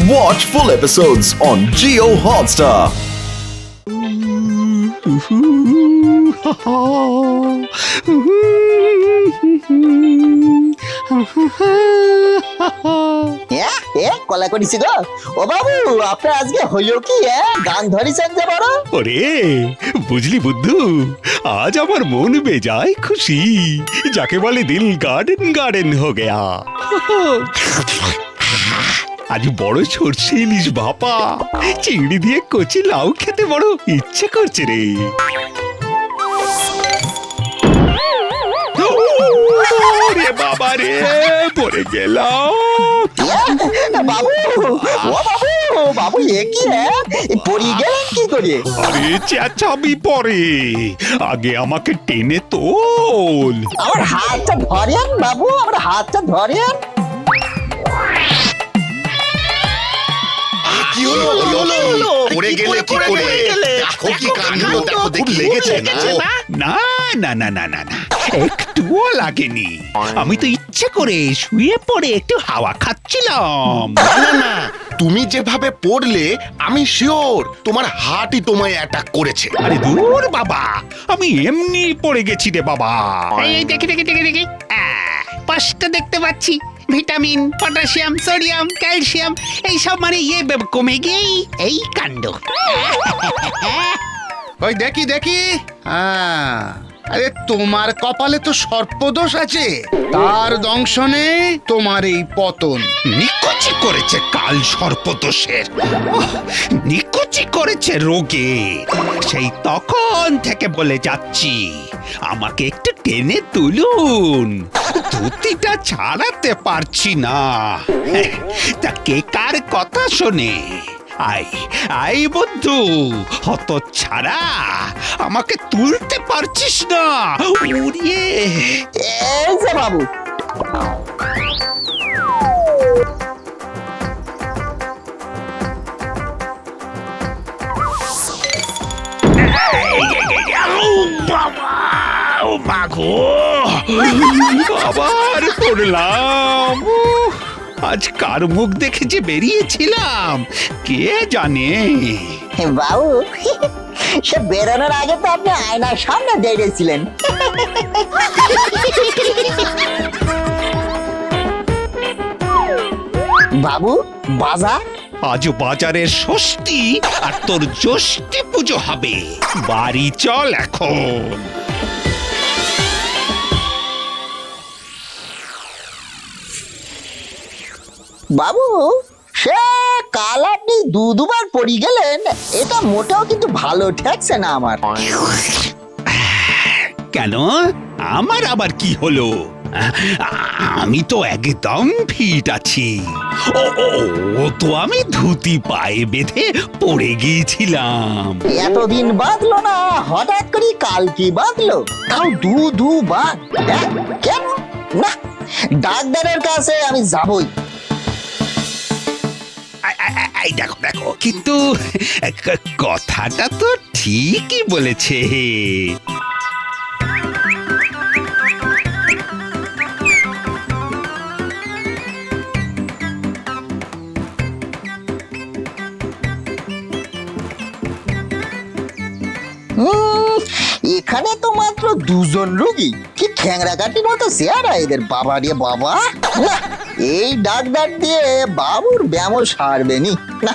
Watch full episodes on Jio Hotstar. কলা করিছি গো। ও বাবু, আপনার আজকে হইলো কি? গান ধরিছেন যে বড়। ওরে বুঝলি বুদ্ধু, আজ আমার মন বেজায় খুশি, যাকে বলে দিল গার্ডেন গার্ডেন হো গয়া। আজ বড় সরষে ইলিশ ভাপা, চিংড়ি দিয়ে কচি লাউ খেতে বড় ইচ্ছে করছে রে। ওরে বাবা রে, পড়ে গেলাম। বাবু, ও বাবু, বাবু এ কি পড়ি গেলেন কি করে? আরে চেঁচাবি পরে, আগে আমাকে টেনে তোল। আমার হাতটা ধরেন বাবু, আমার হাতটা ধরেন। কি হলো? পড়ে গেলে কি করে? দেখো কি কাণ্ডগুলো, দেখো দেখি লেগেছে না? না না না না না না, একটুও লাগেনি। আমি তো ইচ্ছে করে শুয়ে পড়ে একটু হাওয়া খাচ্ছিলাম। না না, তুমি যেভাবে পড়লে আমি শিওর তোমার হার্টই তোমায় অ্যাটাক করেছে। আরে দূর বাবা, আমি এমনি পড়ে গেছি রে বাবা। এই দেখি দেখি দেখি দেখি, স্পষ্ট দেখতে পাচ্ছি ভিটামিন, পটাশিয়াম, সোডিয়াম, ক্যালসিয়াম এইসব মানে কমে গিয়েই এই কাণ্ড। ওই দেখি দেখি, আরে তোমার কপালে তো সর্পদোষ আছে, তার দংশনে তোমার এই পতন। নিকুচি করেছে কাল সর্পদোষের, নিকুচি করেছে রোগে। সেই তখন থেকে বলে যাচ্ছি, আমাকে একটু টেনে তুলুন, ধুতিটা ছাড়াতে পারছি না। তা কে কার কথা শোনে? আই আই বন্ধু, হত ছাড়া আমাকে তুলতে পারছিস না? উড়িয়ে এই যে বাবু, আবার পড়লাম। আজ কার মুখ দেখে যে বেরিয়েছিলাম কে জানে। বাবু সে বেরোনোর আগে তো আপনি আয়নার সামনে দাঁড়িয়েছিলেন। বাবু বাজার, আজ বাজারের ষষ্ঠী আর তোর ষষ্ঠী পুজো হবে। বাড়ি চল এখন। বাবু সে কাল আপনি দুবার পড়ি গেলেন, এটা মোটেও কিন্তু ভালো ঠেকছে না আমার। কেন, আমার আবার কি হলো? আমি তো একদম ফিট আছি। ও ও ও তো আমি ধুতি পায়ে বেঁধে পড়ে গিয়েছিলাম। এতদিন বাঁধলো না, হঠাৎ করে কাল কি বাঁধলো? তাও দুবার। কেন না, ডাক্তারের কাছে আমি যাবই। এই দেখো দেখো, কিন্তু কথাটা তো ঠিকই বলেছে। এখানে তো মাত্র দুজন রোগী, কি খ্যাংরা কাটির মতো চেহারা এদের। বাবা রে বাবা, না এই ডাক্তার দিয়ে বাবুর ব্যায়াম সারবে নি না।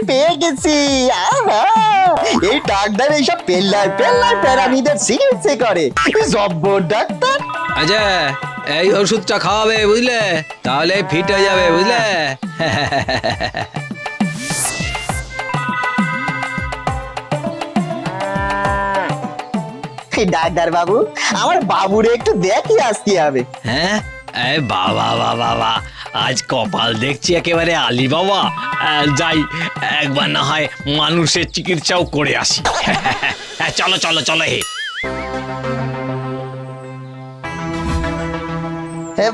পেয়ে গেছি। এই ডাক্তার এইসব পেল্লার প্যারামিদের চিকিৎসা করে, জব্বর ডাক্তার। আচ্ছা, এই ওষুধটা খাওয়াবে বুঝলে, তাহলে ফিট হয়ে যাবে বুঝলে। ডাক্তার বাবু, আমার বাবুরে একটু দেখি আসতে হবে। হ্যাঁ, বাবা বাবা বাবা, আজ কপাল দেখছি একেবারে আলি বাবা। যাই একবার না হয় মানুষের চিকিৎসাও করে আসি। চলো চলো চলো।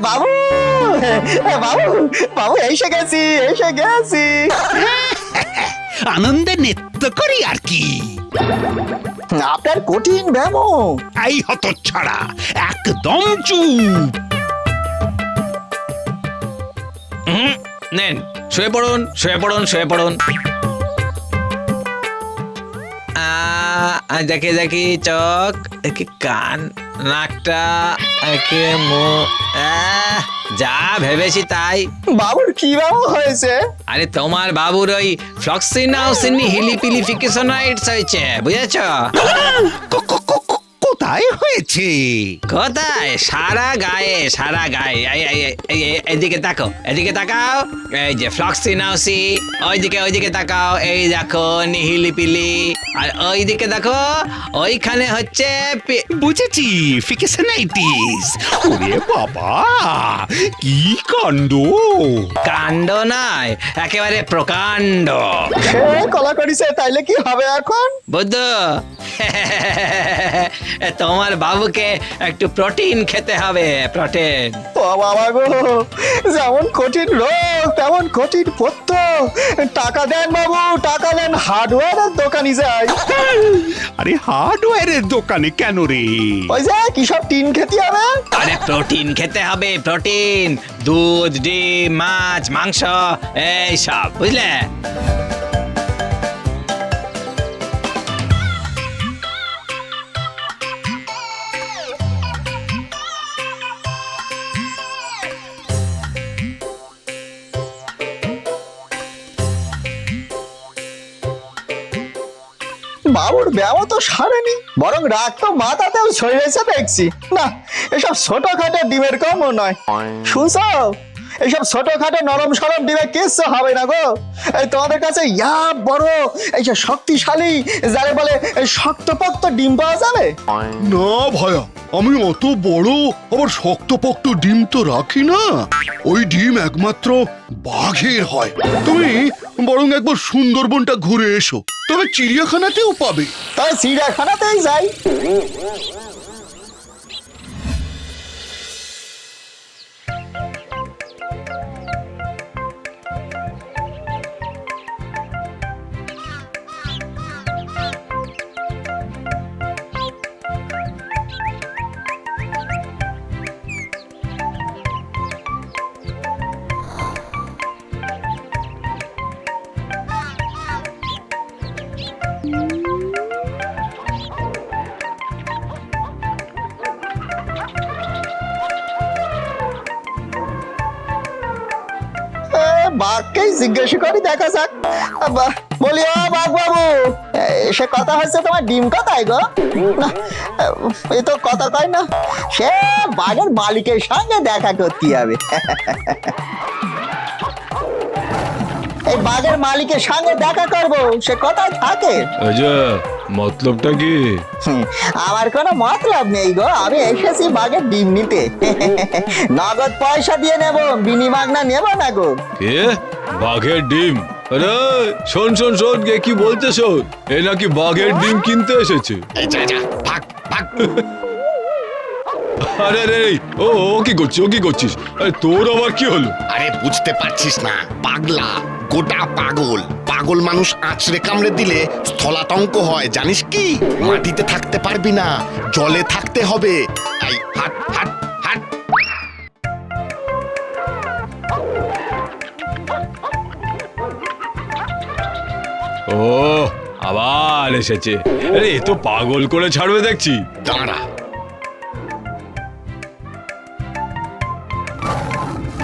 বাবু বাবু বাবু এসে গেছি এসে গেছি। আনন্দে নৃত্য করি আর কি। আপনার কঠিন ব্যামো। এই হতচ্ছাড়া, একদম চুপ। নেন, শুয়ে পড়ুন, শুয়ে পড়ুন, শুয়ে পড়ুন। দেখি দেখি, চোখ দেখি, কান, নাকটা, একে মুখ, যা ভেবেছি তাই। বাবুর কি ব্যামো হয়েছে? আরে তোমার বাবুর ওই ফ্লক্সিনাউসিন হিলিপিলিফিকেশনাইটস হয়েছে, বুঝেছ? কোথায় হয়েছে? কোথায়? সারা গায়ে, সারা গায়ে। এদিকে তাকাও, এদিকে তাকাও। এই যে ফ্লক্সিনাউসি, ওইদিকে তাকাও। এই দেখো নিহিলিপিলি, আর ওইদিকে দেখো, ওইখানে হচ্ছে বুঝেছি, ফিকেশনাইটিস। ওরে বাবা, কি কাণ্ড! কাণ্ড নয়, একেবারে প্রকাণ্ড। সে কলা করিছে, তাইলে কি হবে এখন? বুদ্ধ, তোমার বাবুকে একটু প্রোটিন খেতে হবে, প্রোটিন। ও বাবা গো, যেমন কঠিন রোগ তেমন কঠিন পথ্য। টাকা দেন বাবু, টাকা দেন, হার্ডওয়্যারের দোকানে যাই। আরে হার্ডওয়্যারের দোকানে কেন রে? ওই যে কি সব টিন খেতে হবে। আরে প্রোটিন খেতে হবে, প্রোটিন। দুধ, ডিম, মাছ, মাংস, এই সব, বুঝলে? বাবুর ব্যায়াম তো সারেনি, বরং রাগ তো মাথাতেও ছড়িয়েছে দেখছি। না, এসব ছোটখাটো ডিমের কমও নয়। শুনছ, এইসব ছোটখাটো নরম সরম ডিমে কিচ্ছু হবে না গো। এই তোমাদের কাছে ইয়া বড় এইসব শক্তিশালী, যারে বলে শক্তপোক্ত ডিম পাওয়া যাবে? না ভায়া, আমি অত বড় আবার শক্তপোক্ত ডিম তো রাখি না। ওই ডিম একমাত্র বাঘের হয়। তুমি বরং একবার সুন্দরবনটা ঘুরে এসো, তবে চিড়িয়াখানাতেও পাবে। তাই চিড়িয়াখানাতেই যাই। বাঘকেই জিজ্ঞেস করি, দেখা যাক। বলি, ও বাঘ বাবু, সে কথা হচ্ছে তোমার ডিম কোথায় গো? না, এ তো কথা কয় না। সে বাঘের মালিকের সঙ্গে দেখা করতে হবে। এই বাঘের মালিকের সঙ্গে দেখা করবো, সে কোথায় থাকে? মতলবটা কি? আমার কোনো মতলব নেই গো, আমি এসেছি বাঘের ডিম নিতে। নগদ পয়সা দিয়ে নেব, বিনিমাগনা নেব না গো। কে? বাঘের ডিম? আরে শোন শোন শোন, কে কি বলতে শোন, এ নাকি বাঘের ডিম কিনতে এসেছে। আরে রে, ও ও কি করছিস, ও কি করছিস? আরে তোর আবার কি হলো? আরে বুঝতে পারছিস না, পাগলা, গোটা পাগল। পাগল মানুষ আছড়ে কামড়ে দিলে স্থলাতঙ্ক হয়, জানিস কি? মাটিতে থাকতে পারবি না, জলে থাকতে হবে। এই হাট হাট হাট। ও আবার এসেছে। আরে এ তো পাগল করে ছাড়বে দেখছি। দাঁড়া,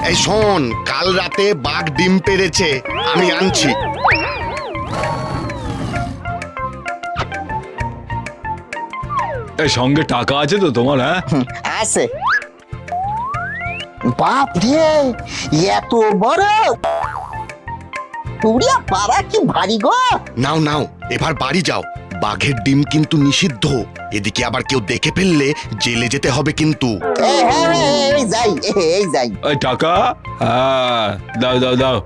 এই শোন, কাল রাতে বাঘ ডিম পেড়েছে, আমি আনছি। এই সঙ্গে টাকা আছে তো তোমার? হ্যাঁ আছে। বাপ রে, এত বড়! উড়িয়া পাড়া কি ভারী গো। নাও নাও, এবার বাড়ি যাও। বাঘের ডিম কিন্তু নিষিদ্ধ, এদিকে আবার কেউ দেখে ফেললে জেলে যেতে হবে কিন্তু। এই যাই, এই যাই। এই টাকা, হ্যাঁ দাও দাও দাও।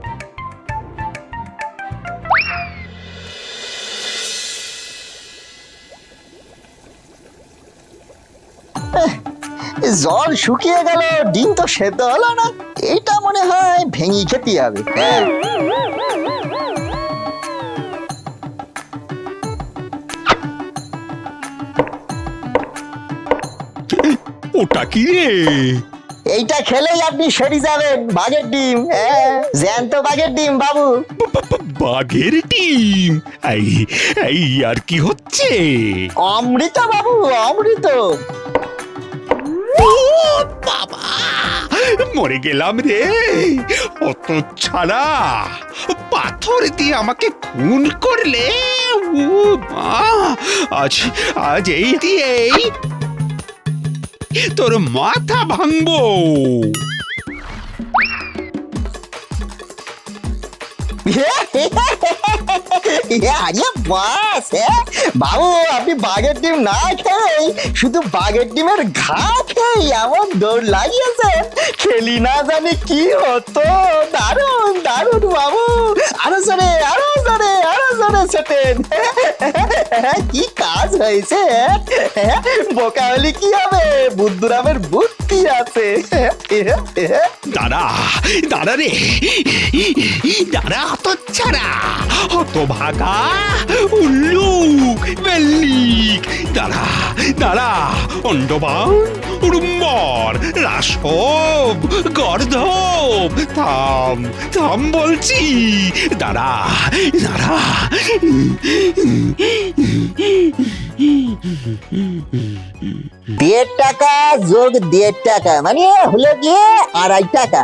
জল শুকিয়ে গেল, ডিম তো সেদ্ধ হলো না। এটা মনে হয় ভেঙে খেতে হবে। হ্যাঁ, ওটা কি রে? এইটা খেলেই আপনি সেরে যাবেন। বাঘের ডিম, হ্যাঁ, জ্যান্ত বাঘের ডিম বাবু। বাঘের ডিম? এই এই আর কি হচ্ছে? অমৃত বাবু, অমৃত। ও বাবা, মরে গেলাম রে। অত ছাড়া পাথর দিয়ে আমাকে খুন করলে। ও মা, আজ আজ এই দিয়েই তোর মাথা ভাঙবো। আরে বাস, বাবু আপনি বাঘের ডিম না খেয়ে শুধু বাঘের ডিমের ঘা খেয়ে এমন দৌড় লাগিয়েছেন, খেলি না জানি কি হতো। দারুণ দারুণ বাবু, আরো জোরে আরো জোরে আরো জোরে ছেটেন। কি কাজ হয়েছে। বোকা হলে কি হবে, বুদ্ধুরামের বুদ্ধি আছে। দাঁড়া দাঁড়া রে, দাঁড়া হত ছাড়া, হত ভাগা উল্লু বেল্লিক। দাঁড়া দাঁড়া, অন্ডবান উড়ুম্বর রাসব গর্ধব, থাম থাম বলছি। দাঁড়া দাঁড়া। 1.5 টাকা যোগ 1.5 টাকা মানে হলো গিয়ে 2.5 টাকা।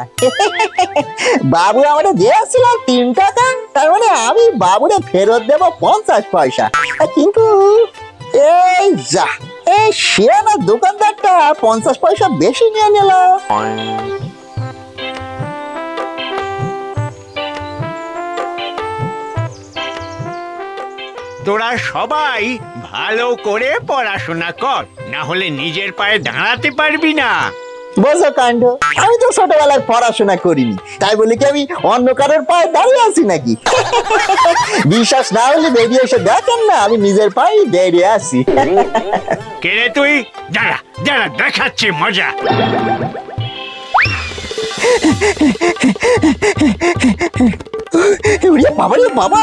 বাবু আমাকে দিয়েছিল 3 টাকা, তার মানে আমি বাবুরে ফেরত দেব 50 পয়সা। কিন্তু এই যা, এই শিয়ানা দোকানদারটা 50 পয়সা বেশি নিয়ে নিল। তোরা সবাই ভালো করে পড়াশোনা কর, না হলে নিজের পায়ে দাঁড়াতে পারবি না। বোঝো কাণ্ড, আমি তো ছোটবেলায় পড়াশোনা করিনি, তাই বলি কি আমি অন্য কারোর পায়ে দাঁড়িয়ে আছি নাকি? বিশ্বাস না হলে বেরিয়ে এসে দেখেন না, আমি নিজের পায়ে দাঁড়িয়ে আছি। কে রে তুই? দাঁড়া দাঁড়া, দেখাচ্ছি মজা। বাবা রে বাবা,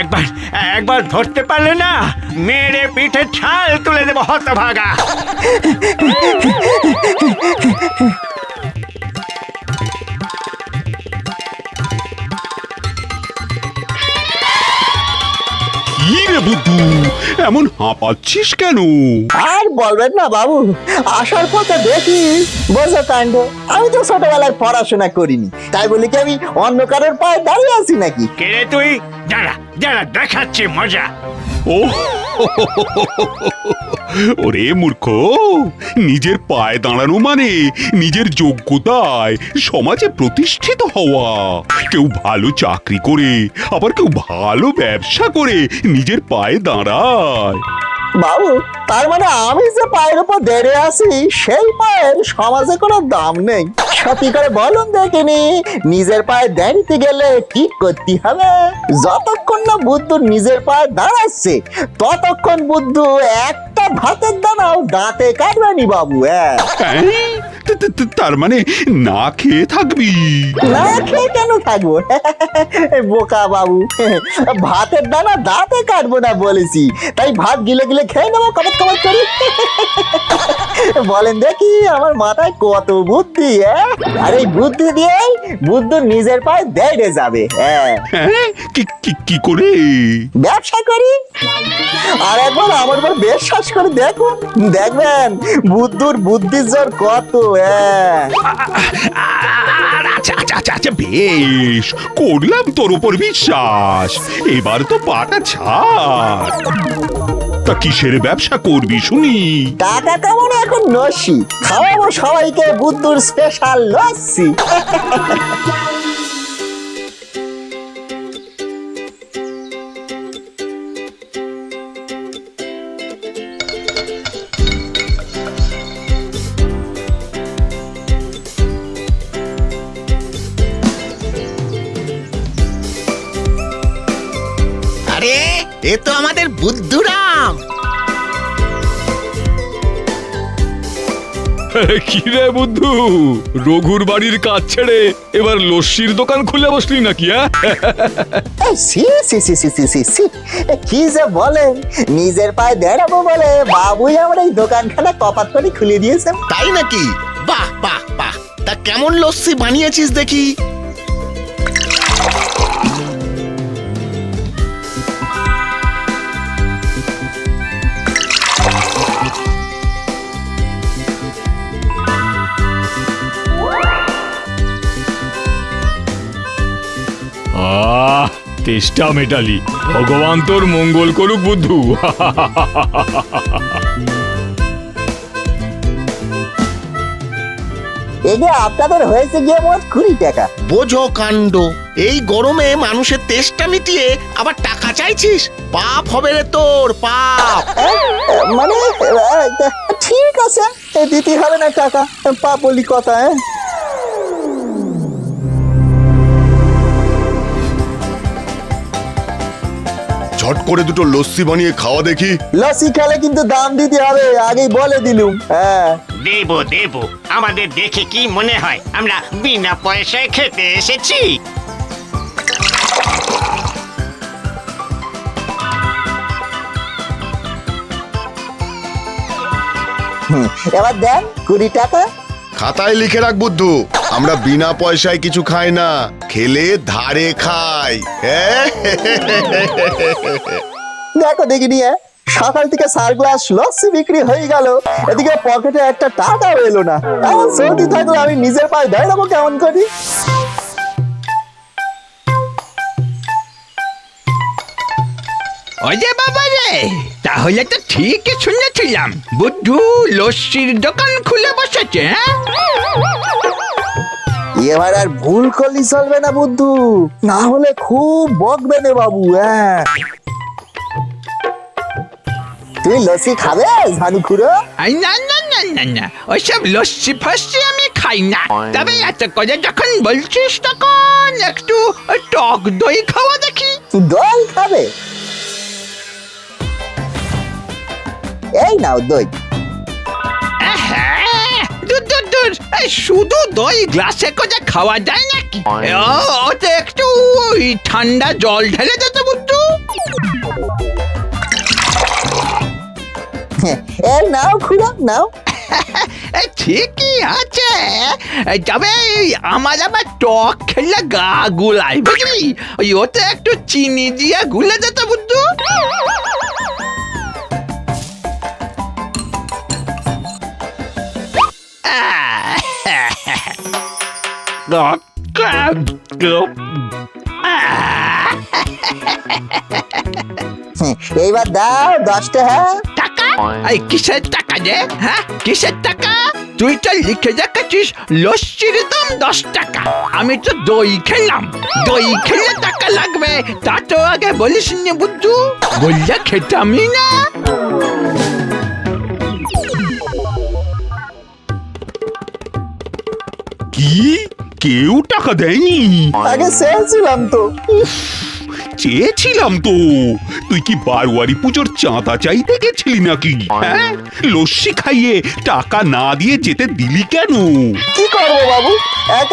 একবার একবার ধরতে পারলে না, মেরে পিঠে ছাল তুলে দেবো হতভাগা। কি রে বুদ্ধু, এমন হাঁপাচ্ছিস কেন? আর বলবেন না বাবু, আসার পথে দেখি। বোঝো কাণ্ড, আমি তো ছোটবেলায় পড়াশোনা করিনি, তাই বলি কি আমি অন্য কারোর পায়ে দাঁড়িয়ে আছি নাকি? কে রে তুই? দাঁড়া দাঁড়া, দেখাচ্ছি মজা। ও ওরে মূর্খ, নিজের পায়ে দাঁড়ানো মানে নিজের যোগ্যতায় সমাজে প্রতিষ্ঠিত হওয়া। কেউ ভালো চাকরি করে, আবার কেউ ভালো ব্যবসা করে নিজের পায়ে দাঁড়ায়। বাবু, তার মানে আমি যে পায়ের উপর দাঁড়িয়ে আছি, সেই পায়ের সমাজে কোনো দাম নেই। সত্যি করে বলুন দেখিনি, নিজের পায়ে দাঁড়িতে গেলে কি করতে হবে? যতক্ষণ না বুদ্ধু নিজের পায়ে দাঁড়াচ্ছে, ততক্ষণ বুদ্ধু একটা ভাতের দানাও দাঁতে কাটবেনি বাবু। হ্যাঁ? তার মানে না খেয়ে থাকবি? না খেয়ে কেন থাকবো? বোকা বাবু, ভাতের দানা দাঁতে কাটবো না বলেছি, তাই ভাত গিলে গিলে খেয়ে নেবো কমত কমত করি। বলেন দেখি আমার মাথায় কত বুদ্ধি। আর এই বুদ্ধি দিয়েই বুদ্ধু নিজের পায়ে দাঁড়িয়ে যাবে। হ্যাঁ, হ্যাঁ? কি করে? ব্যবসা করি। আর একবার আমার উপর বিশ্বাস করে দেখুন, দেখবেন বুদ্ধুর বুদ্ধির জোর কত। হ্যাঁ, আচ্ছা আচ্ছা আচ্ছা আচ্ছা, বেশ করলাম তোর উপর বিশ্বাস। এবার তো পাটা ছাড়। তা কিসের ব্যবসা করবি শুনি? টাকা কামানো এখন নসি, খাওয়াবো সবাইকে বুদ্ধুর স্পেশাল লস্যি। আরে এ তো আমাদের বুদ্ধুরাম। কি রে বুদ্ধু, রঘুর বাড়ির কাজ ছেড়ে এবার লস্যির দোকান খুলে বসলি নাকি? সি সি সি সি সি সি সি কি যে বলেন, নিজের পায়ে দাঁড়াবো বলে বাবুই আমার এই দোকানখানা কপাত করে খুলে দিয়েছে। তাই নাকি? বাহ বাহ বাহ, তা কেমন লস্যি বানিয়েছিস দেখি? তেষ্টা মেটালি, ভগবান তোর মঙ্গল করুক বুদ্ধু। এগে আপনাদের হয়েছে গিয়ে মোট 20 টাকা। বোঝো কাণ্ড, এই গরমে মানুষের তেষ্টা মিটিয়ে আবার টাকা চাইছিস? পাপ হবে রে তোর, পাপ। মানে ঠিক আছে, দিতে হবে না টাকা, পাপ বলি কথা। ঝট করে দুটো লস্যি বানিয়ে খাওয়া দেখি। লস্যি খেলে কিন্তু দাম দিতে হবে, আগেই বলে দিলুম। হ্যাঁ দেবো দেবো, আমাদের দেখে কি মনে হয় আমরা বিনা পয়সায় খেতে এসেছি? এবার দেন 20 টাকা। খাতায় লিখে রাখ বুদ্ধু, আমরা বিনা পয়সায় কিছু খাই না, খেলে ধারে খাই। দেখো দেখি নিয়ে সকাল থেকে 4 গ্লাস লস্যি বিক্রি হয়ে গেল, এদিকে পকেটে একটা টাকাও এলো না। এমন সর্দি থাকলে আমি নিজের পায়ে দাঁড়াবো কেমন করি? ওই যে বাবা রে, তাহলে তো ঠিকই শুনেছিলাম, বুদ্ধু লস্যির দোকান খুলে বসেছে। এবার আর ভুল করলি চলবে না বুদ্ধু, না হলে খুব বকবে নে বাবু। হ্যাঁ তুই লস্যি খাবে ঝানু খুড়ো? না না না না না, ওইসব লস্যি ফস্যি আমি খাই না। তবে এত করে যখন বলছিস তখন একটু টক দই খাওয়া দেখি। দই খাবে? এই নাও দই। দূর দূর দূর, এই শুধু দই গ্লাসে করে খাওয়া যায় নাকি? ওতে একটু ওই ঠান্ডা জল ঢেলে দিতে বুদ্ধু। এই নাও খুড়ো নাও। ঠিকই আছে, তবে আমার আবার টক খেলে গা গুলাই, বুঝলি? ওই ওতে একটু চিনি দিয়ে গুলে দিতে বুদ্ধু। এইবার দাও 10 টাকা। টাকা? এই কিসের টাকা রে? হ্যাঁ কিসের টাকা? তুই তো লিখে রেখেছিস লস্যির দাম 10 টাকা, আমি তো দই খেলাম, দই খেলে টাকা লাগবে তা তো আগে বলিস নি বুদ্ধু, বললে খেতামই না। কি কেউ টাকা দেয়নি? আগে চেয়েছিলাম তো। চেয়েছিলাম তো? তুই কি বারোয়ারি পুজোর চাঁদা চাইতে গেছিলি নাকি? হ্যাঁ, লস্যি খাইয়ে টাকা না দিয়ে যেতে দিলি কেন? কি করবো বাবু,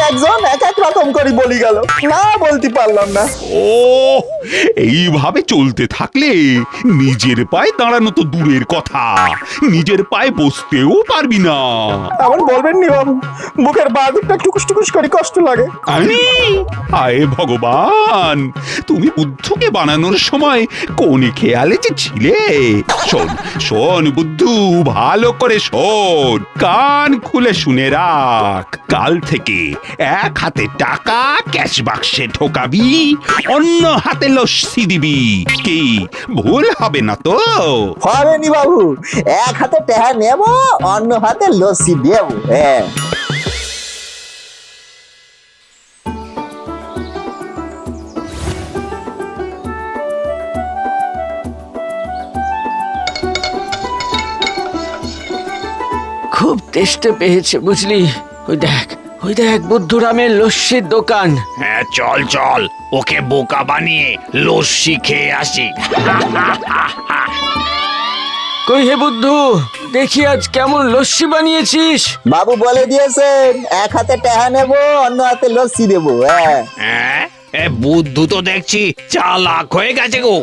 একজন এক এক রকম করে বলি গেল, না বলতে পারলাম না। ও, এইভাবে চলতে থাকলে নিজের পায়ে দাঁড়ানো তো দূরের কথা, নিজের পায়ে বসতেও পারবি না। এমন বলবেন নি বাবু, বুকের বাঁধটা টুকুস টুকুস করে কষ্ট লাগে। আমি আয়ে ভগবান, তুমি বুদ্ধকে বানানোর সময় কোন খেয়ালে যে ছিলে? শোন শোন বুদ্ধু, ভালো করে শোন, কান খুলে শুনে রাখ। কাল থেকে এক হাতে টাকা ক্যাশ বাক্সে ঢোকাবি, অন্য হাতে লস্যি দিবি। কি ভুল হবে না তো? হবে নি বাবু, এক হাতে টাকা নেব, অন্য হাতে লস্যি দেব। হ্যাঁ খুব তেষ্টা পেয়েছে বুঝলি। ওই দেখ বুদ্ধুরামের লস্যির দোকান। হ্যাঁ চল চল, ওকে বোকা বানিয়ে লস্যি খেয়ে আসি। কই হে বুদ্ধু, দেখি আজ কেমন লস্যি বানিয়েছিস। বাবু বলে দিয়েছেন এক হাতে টাকা নেবো, অন্য হাতে লস্যি দেবো। হ্যাঁ, বুদ্ধু তো দেখছি চালাক হয়ে গেছে গো।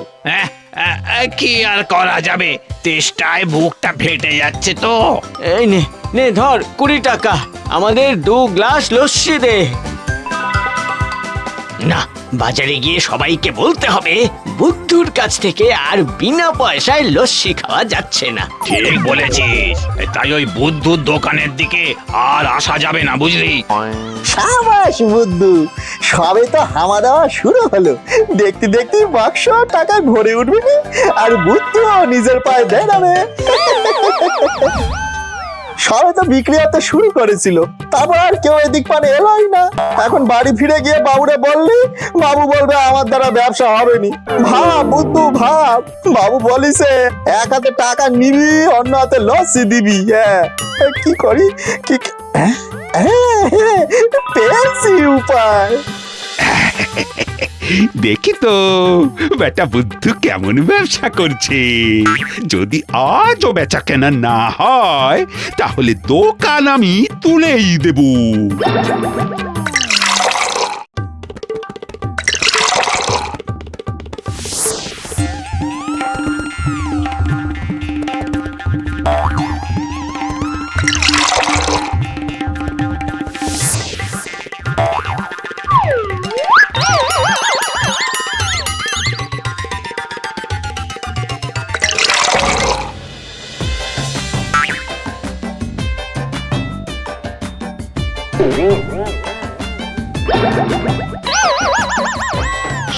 কি আর করা যাবে, তেষ্টায় বুকটা ফেটে যাচ্ছে তো। এই নে নে ধর 20 টাকা, আমাদের 2 গ্লাস লস্যি দে। না, বাজারে গিয়ে সবাইকে বলতে হবে বুদ্ধুর কাছ থেকে আর বিনা পয়সায় লস্যি খাওয়া যাচ্ছে না। ঠিক বলেছিস। তাই ওই বুদ্ধুর দোকানের দিকে আর আসা যাবে না, বুঝলি? সাবাস বুদ্ধু, সবে তো হামা দেওয়া শুরু হলো, দেখতে দেখতে বাক্স টাকায় ভরে উঠবি আর বুদ্ধু নিজের পায়ে দাঁড়াবে। সবে তো বিক্রি হতে শুরু করেছিল, তারপর আর কেউ এদিক পানে এলোই না। এখন বাড়ি ফিরে গিয়ে বাবুরে বললি, বাবু বলবে আমার দ্বারা ব্যবসা হবে নি। ভাব বুদ্ধু ভাব, বাবু বলিছে এক হাতে টাকা নিবি, অন্য হাতে লস্যি দিবি। হ্যাঁ, কি করি কি? পেয়েছি উপায়। দেখি তো বেটা বুদ্ধু কেমন ব্যবসা করছে। যদি আজও বেচা কেনা না হয় তাহলে দোকান আমি তুলেই দেব।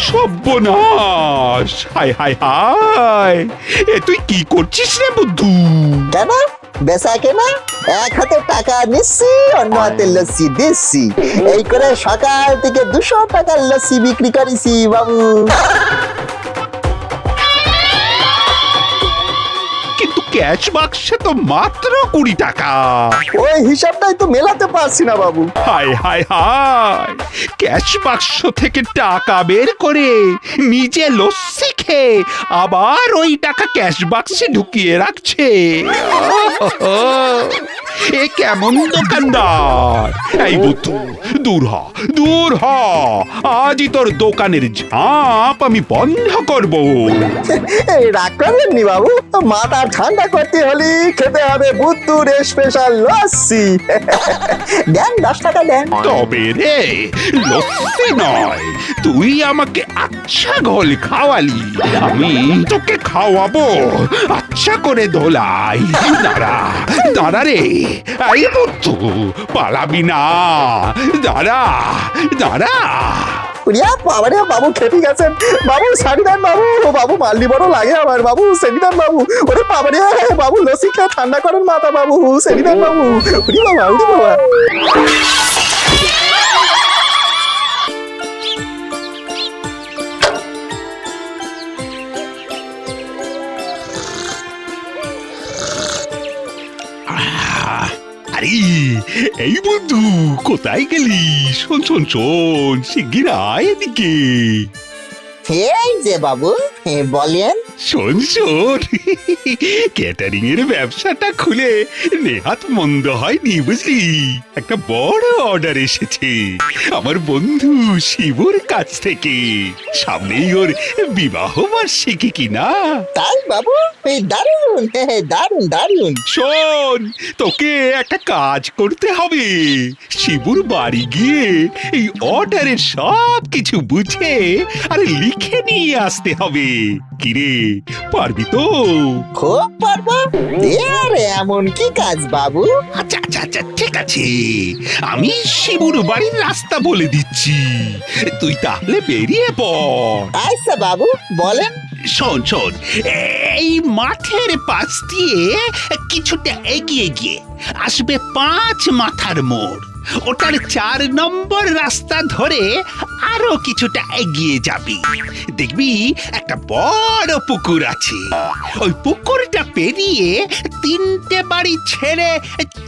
সর্বনাশ! হায় হায় হায়, এ তুই কি করছিস রে বুদ্ধু? কেন বেচা কেনা এক হাতে টাকা নিচ্ছি, অন্য হাতে লস্যি দিচ্ছি, এই করে সকাল থেকে 200 টাকার লস্যি বিক্রি করেছি বাবু। কিন্তু ক্যাশ বাক্সে তো মাত্র 20 টাকা। ওই হিসাবটাই তো মেলাতে পারছি না বাবু। হায় হায় হায়, ক্যাশ বাক্স থেকে টাকা বের করে নিজে লস্যি খেয়ে আবার ওই টাকা ক্যাশ বাক্সে ঢুকিয়ে রাখছে। এ কেমন দোকানদার? এই বুদ্ধু, দূর হ, দূর হ, আজই তোর দোকানের ঝাঁপ আমি বন্ধ করব। এই রাগ করবেননি বাবু, মাথা ঠান্ডা করতে হলে খেতে হবে বুদ্ধুর স্পেশাল লস্যি। দেন 10 টাকা দেন। তবে রে, লস্যি নয়, তুই আমাকে আচ্ছা ঘোল খাওয়ালি, আমি তোকে খাওয়াবো আচ্ছা করে ধোলাই। দাঁড়া দাঁড়া রে, এই বুদ্ধু, পালাবি না, দাঁড়া দাঁড়া। উড়িয়া বাবারে, বাবু খেপে গেছেন বাবু, ছাড়ি দেন বাবু, বাবু মাল্লি বড় লাগে আমার বাবু, ছেড়ি দেন বাবু। ওরে বাবারে বাবু, লস্যি খেয়ে ঠান্ডা করেন মাথা বাবু, ছেড়ি দেন বাবু। উড়ি বাবা, উড়ি বাবা। আরে এই বন্ধু, কোথায় গেলি? শোন শোন শোন, শিগগির আয় এদিকে। এই যে বাবু, বলেন। শোন শোন, ক্যাটারিং এর ব্যবসাটা খুলে নেহাত মন্দ হয়নি, বুঝলি? একটা বড় অর্ডার এসেছে আমার বন্ধু শিবুর কাছ থেকে। সামনেই ওর বিবাহ বার্ষিকী কিনা। তাই বাবু, দারুন দারুন দারুন। শোন, তোকে একটা কাজ করতে হবে। শিবুর বাড়ি গিয়ে এই অর্ডারের সব কিছু বুঝে আর লিখে নিয়ে আসতে হবে। কিরে, পারবি তো? খুব পারবো। আরে এমন কি কাজ বাবু? আচ্ছা আচ্ছা আচ্ছা, ঠিক আছে, আমি শিবুর বাড়ির রাস্তা বলে দিচ্ছি, তুই তাহলে বেরিয়ে পড়। আচ্ছা বাবু, বলেন। শোন শোন, এই মাঠের পাশ দিয়ে কিছুটা এগিয়ে গিয়ে আসবে 5 মাথার মোড়। ওটার 4 নম্বর রাস্তা ধরে আরো কিছুটা এগিয়ে যাবি, দেখবি একটা বড় পুকুর আছে। ওই পুকুরটা পেরিয়ে 3টে বাড়ি ছেড়ে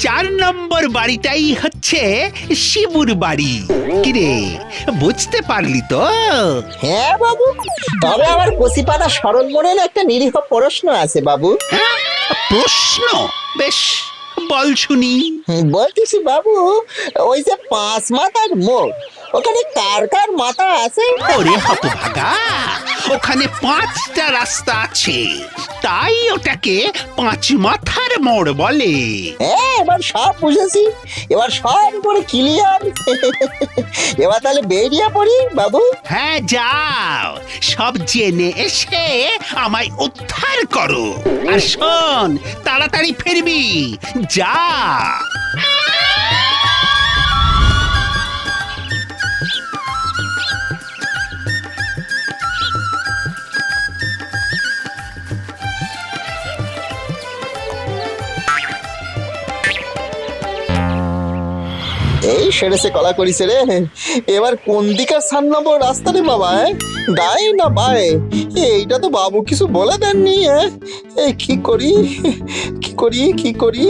4 নম্বর বাড়িটাই হচ্ছে শিবুর বাড়ি। কিরে, বুঝতে পারলি তো? হ্যাঁ বাবু, তবে আমার কচিপাড়া সরল মনের একটা নিরীহ প্রশ্ন আছে বাবু। প্রশ্ন? বেশ, বল শুনি। বলতেছি বাবু, ওই যে 5 মাথার মোড়, ওখানে কার কার মাথা আছে? ওরে হতভাগা, ওখানে 5টা রাস্তা আছে, তাই ওটাকে 5 মাথার মোড় বলে। হ্যাঁ, এবার সব বুঝেছি, এবার সব করে ক্লিয়ার। এবার তাহলে বেরিয়ে পড়ি বাবু। হ্যাঁ, যাও, সব জেনে এসে আমায় উদ্ধার করো। আর শোন, তাড়াতাড়ি ফিরবি, যা। এই সেরেছে কলা করিছে রে। এবার কোন দিকে সান নেবো রাস্তা রে বাবা? ডাই না বাই? এইটা তো বাবু কিছু বলে দেননি। এই কি করি, কি করি, কি করি?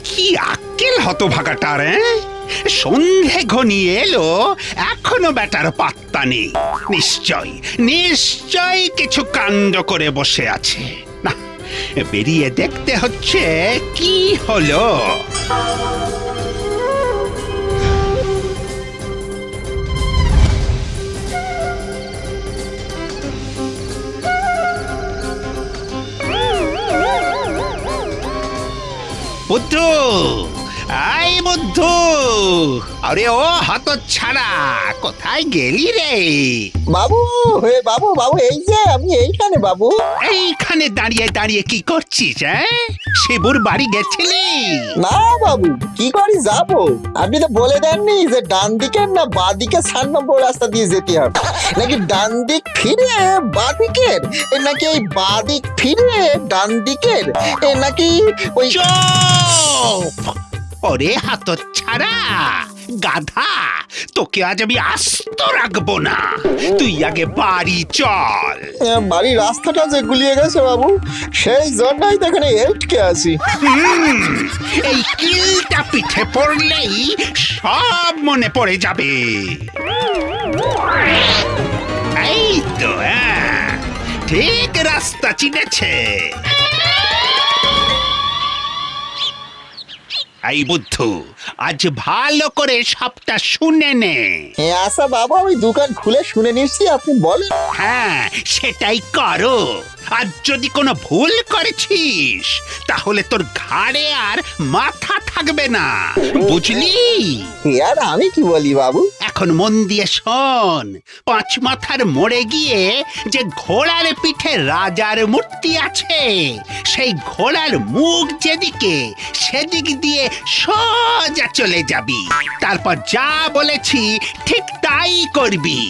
কি আক্কেল হতভাগাটার! সন্ধে ঘনিয়ে এলো, এখনো বেটার পাত্তা নেই। নিশ্চয় কিছু কাণ্ড করে বসে আছে। না, বেরিয়ে দেখতে হচ্ছে কি হলো। বুদ্ধু, আই বুদ্ধু, আরে ও হাত ছাড়া, কোথায় গেলি রে? বাবু, হে বাবু, বাবু এই যে আমি এইখানে বাবু। এইখানে দাঁড়িয়ে দাঁড়িয়ে কি করছিস? শিবুর বাড়ি গেছিলি? না বাবু, কি করি যাবো? আপনি তো বলে দেননি যে ডান দিকের না বাঁ দিকে 4 নম্বর রাস্তা দিয়ে যেতে হবে, নাকি ডান দিক ফিরে বাঁ দিকের, নাকি এই বাঁ দিক ফিরে ডান দিকের, নাকি ওই ওরে হাত ছাড়া গাধা, তোকে আজ আমি আস্ত রাখবো না। তুই আগে বাড়ি চল। বাড়ির রাস্তাটা যে গুলিয়ে গেছে বাবু, সেই জন্যই তো এখানে এটকে আছি। এই কিলটা পিঠে পড়লেই সব মনে পড়ে যাবে। এই তো, ঠিক রাস্তা চিনেছে। এই বুদ্ধু, আজ ভালো করে সবটা শুনে নে। আচ্ছা বাবা, ওই দোকান খুলে শুনে নিচ্ছি, আপনি বলেন। হ্যাঁ, সেটাই করো। আর যদি কোনো ভুল করেছিস, তাহলে তোর ঘাড়ে আর মাথা থাকবে না, বুঝলি? আর আমি কি বলি বাবু? এখন মন দিয়ে শোন। 5 মাথার মোড়ে গিয়ে যে ঘোড়ার পিঠে রাজার মূর্তি আছে, সেই ঘোড়ার মুখ যেদিকে, সেদিক দিয়ে সোজা চলে যাবি। তারপর যা বলেছি ঠিক তাই করবি,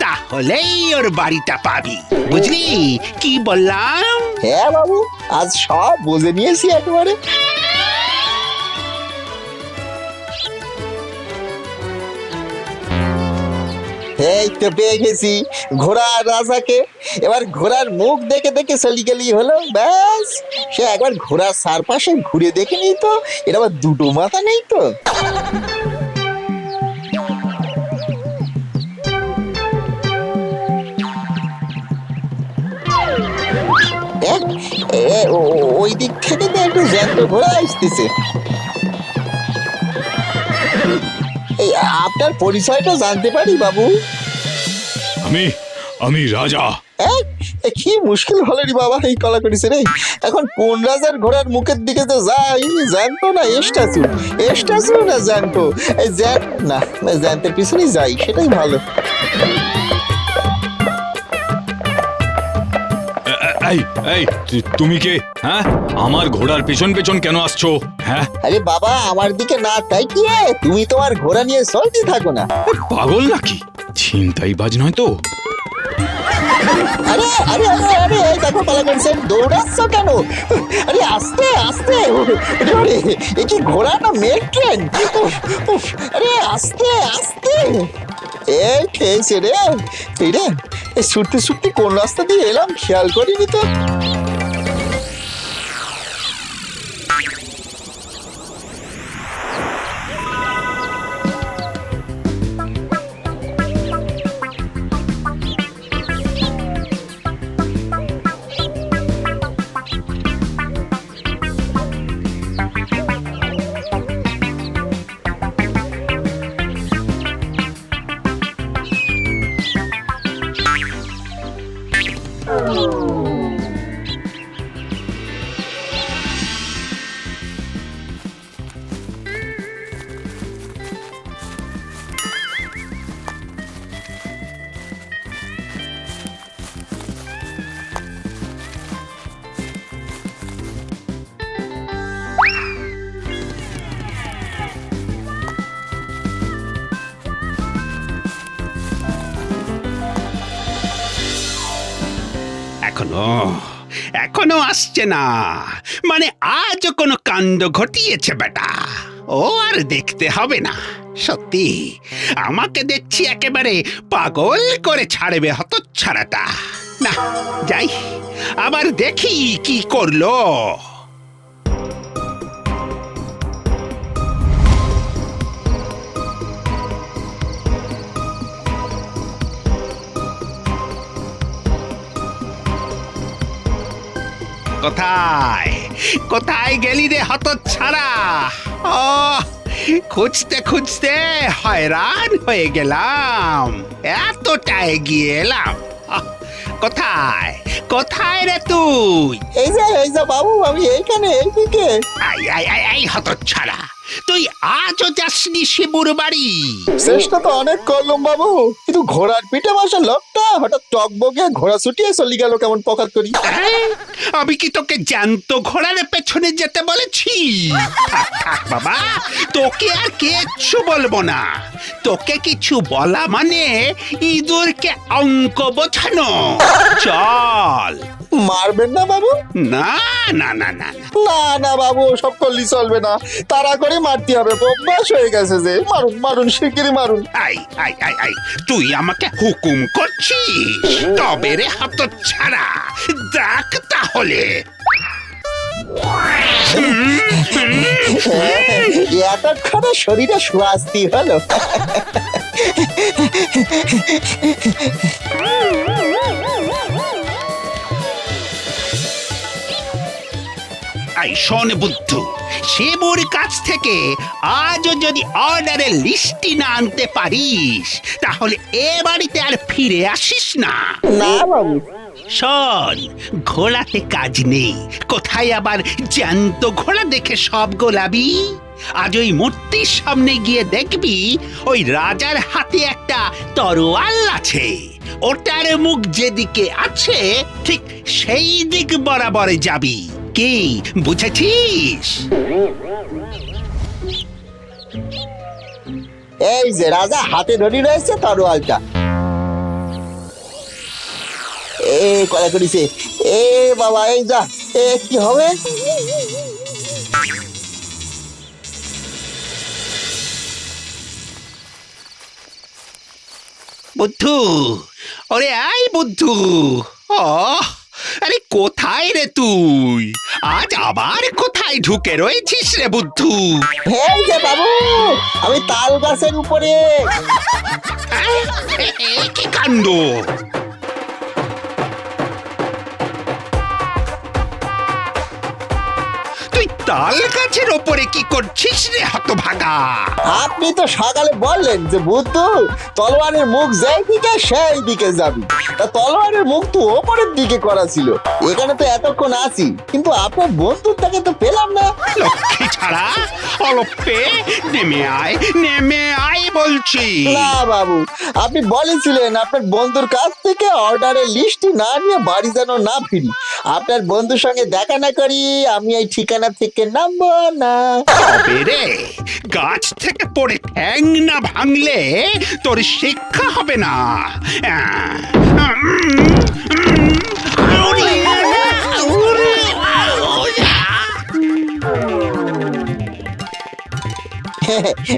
তাহলেই ওর বাড়িটা পাবি। বুঝলি কি বললাম? হ্যাঁ বাবু, আজ সব বুঝে নিয়েছি একেবারে। এই তো পেয়ে গেছি ঘোড়ার রাজাকে। এবার ঘোড়ার মুখ দেখে দেখে চলি গেলি হলো, ব্যাস। সে একবার ঘোড়ার চারপাশে ঘুরে দেখে নি তো, এটা আবার 2টো মাথা নেই তো। ওই দিক থেকে তো একটু জ্যান্ত ঘোড়া আসতেছে। এই আপনার পরিচয়টা জানতে পারি বাবু? আমি রাজা। কি মুশকিল হলো রে বাবা, এই কলা করেছে রে। এখন কোন রাজার ঘোড়ার মুখের দিকে তো যাই, জানতো না স্ট্যাচু, স্ট্যাচু না জানতো, এই না জানতের পিছনেই যাই, সেটাই ভালো। তুমি কে? হ্যাঁ, আমার ঘোড়ার পেছন পেছন কেন আসছো? হ্যাঁ, আরে বাবা, আমার দিকে না তাই কি, তুমি তোমার ঘোড়া নিয়ে চলতে থাকো না। পাগল নাকি? ছিনতাইবাজ নয় তো? আরে আরে আরে আরে, এই দেখো কলা করেছে, দৌড়াচ্ছ কেন? আরে আস্তে আস্তে, আরে এ কি ঘোড়া না মেল ট্রেন? আরে আস্তে আস্তে। এই খেয়েছে রে, এই রে, ছুটতে ছুটতে কোন রাস্তা দিয়ে এলাম খেয়াল করিনি তো। এখনো আসছে না, মানে আজও কোনো কাণ্ড ঘটিয়েছে বেটা। ও আর দেখতে হবে না, সত্যি আমাকে দেখছি একেবারে পাগল করে ছাড়বে হতচ্ছাড়াটা। না যাই, আবার দেখি কি করলো। কোথায় কোথায় গেলি রে হতচ্ছাড়া? ও খুঁজতে খুঁজতে হয়রান হয়ে গেলাম, এতটা এগিয়ে এলাম। কোথায় কোথায় রে তুই? এই যে বাবু, আমি এইখানে, এইদিকে। আই আই আই আই হতচ্ছাড়া, তুই আজও যাসনি শিবুর বাড়ি? চেষ্টা তো অনেক করলাম বাবু, কিন্তু ঘোড়ার পিঠে বসা লোকটা হঠাৎ টকবগে ঘোড়া ছুটিয়ে চলে গেল কেমন পকাত করি। হ্যাঁ? আমি কি তোকে জ্যান্ত ঘোড়ার পেছনে যেতে বলেছি? থাক থাক বাবা, তোকে আর কিচ্ছু বলবো না। তোকে কিছু বলা মানে ইঁদুরকে অঙ্ক বোঝানো। চল। মারবেন না বাবু? না না না না না। না না বাবু, সব করলি চলবে না, তাড়া করে মারতে হবে, অভ্যাস হয়ে গেছে যে। মারুন মারুন, শিগগিরই মারুন। আই আই আই আই, তুই আমাকে হুকুম করছিস? তবে রে হতচ্ছাড়া, দেখ তাহলে। এতক্ষণে শরীরে স্বাস্তি হলো। আই শোন বুদ্ধু, শিবুর কাছ থেকে আজও যদি অর্ডারের লিস্টটি না আনতে পারিস, তাহলে এ বাড়িতে আর ফিরে আসিস না। না বাবু। শোন, ঘোড়াতে কাজ নেই, কোথায় আবার জ্যান্ত ঘোড়া দেখে সব গোলাবি। আজ ওই মূর্তির সামনে গিয়ে দেখবি ওই রাজার হাতে একটা তরোয়াল আছে, ওটার মুখ যেদিকে আছে ঠিক সেই দিক বরাবর যাবি। কি বুঝেছিস? এই যে রাজা হাতে ধরে রয়েছে তরোয়ালটা, এ কলা করিছে। এ বাবা, এই যা, এ কি হবে? বুদ্ধু, ওরে আয় বুদ্ধু। ও আরে কোথায় রে তুই? আজ আবার কোথায় ঢুকে রয়েছিস রে বুদ্ধু? এই যে বাবু, আমি তাল গাছের উপরে। কি কাণ্ড! তুই তাল গাছের ওপরে কি করছিস রে হতভাগা? আপনি তো সকালে বললেন যে বুদ্ধু, তলোয়ারের মুখ যেই দিকে সেই দিকে যাবি। তা তলোয়ারের মুখ তো ওপরের দিকে করা ছিল, এখানে তো এতক্ষণ আছি, কিন্তু আপনার বন্ধুটাকে তো পেলাম না। লক্ষ্মী ছাড়া অলপে নেমে আয় বলছি। না বাবু, আপনি বলেছিলেন আপনার বন্ধুর কাছ থেকে অর্ডারের লিস্টটি না নিয়ে বাড়ি যেন না ফিরি। আপনার বন্ধুর সঙ্গে দেখা না করি আমি এই ঠিকানা থেকে নামবো না। তবে রে, গাছ থেকে পড়ে ঠ্যাং না ভাঙলে তোর শিক্ষা হবে না।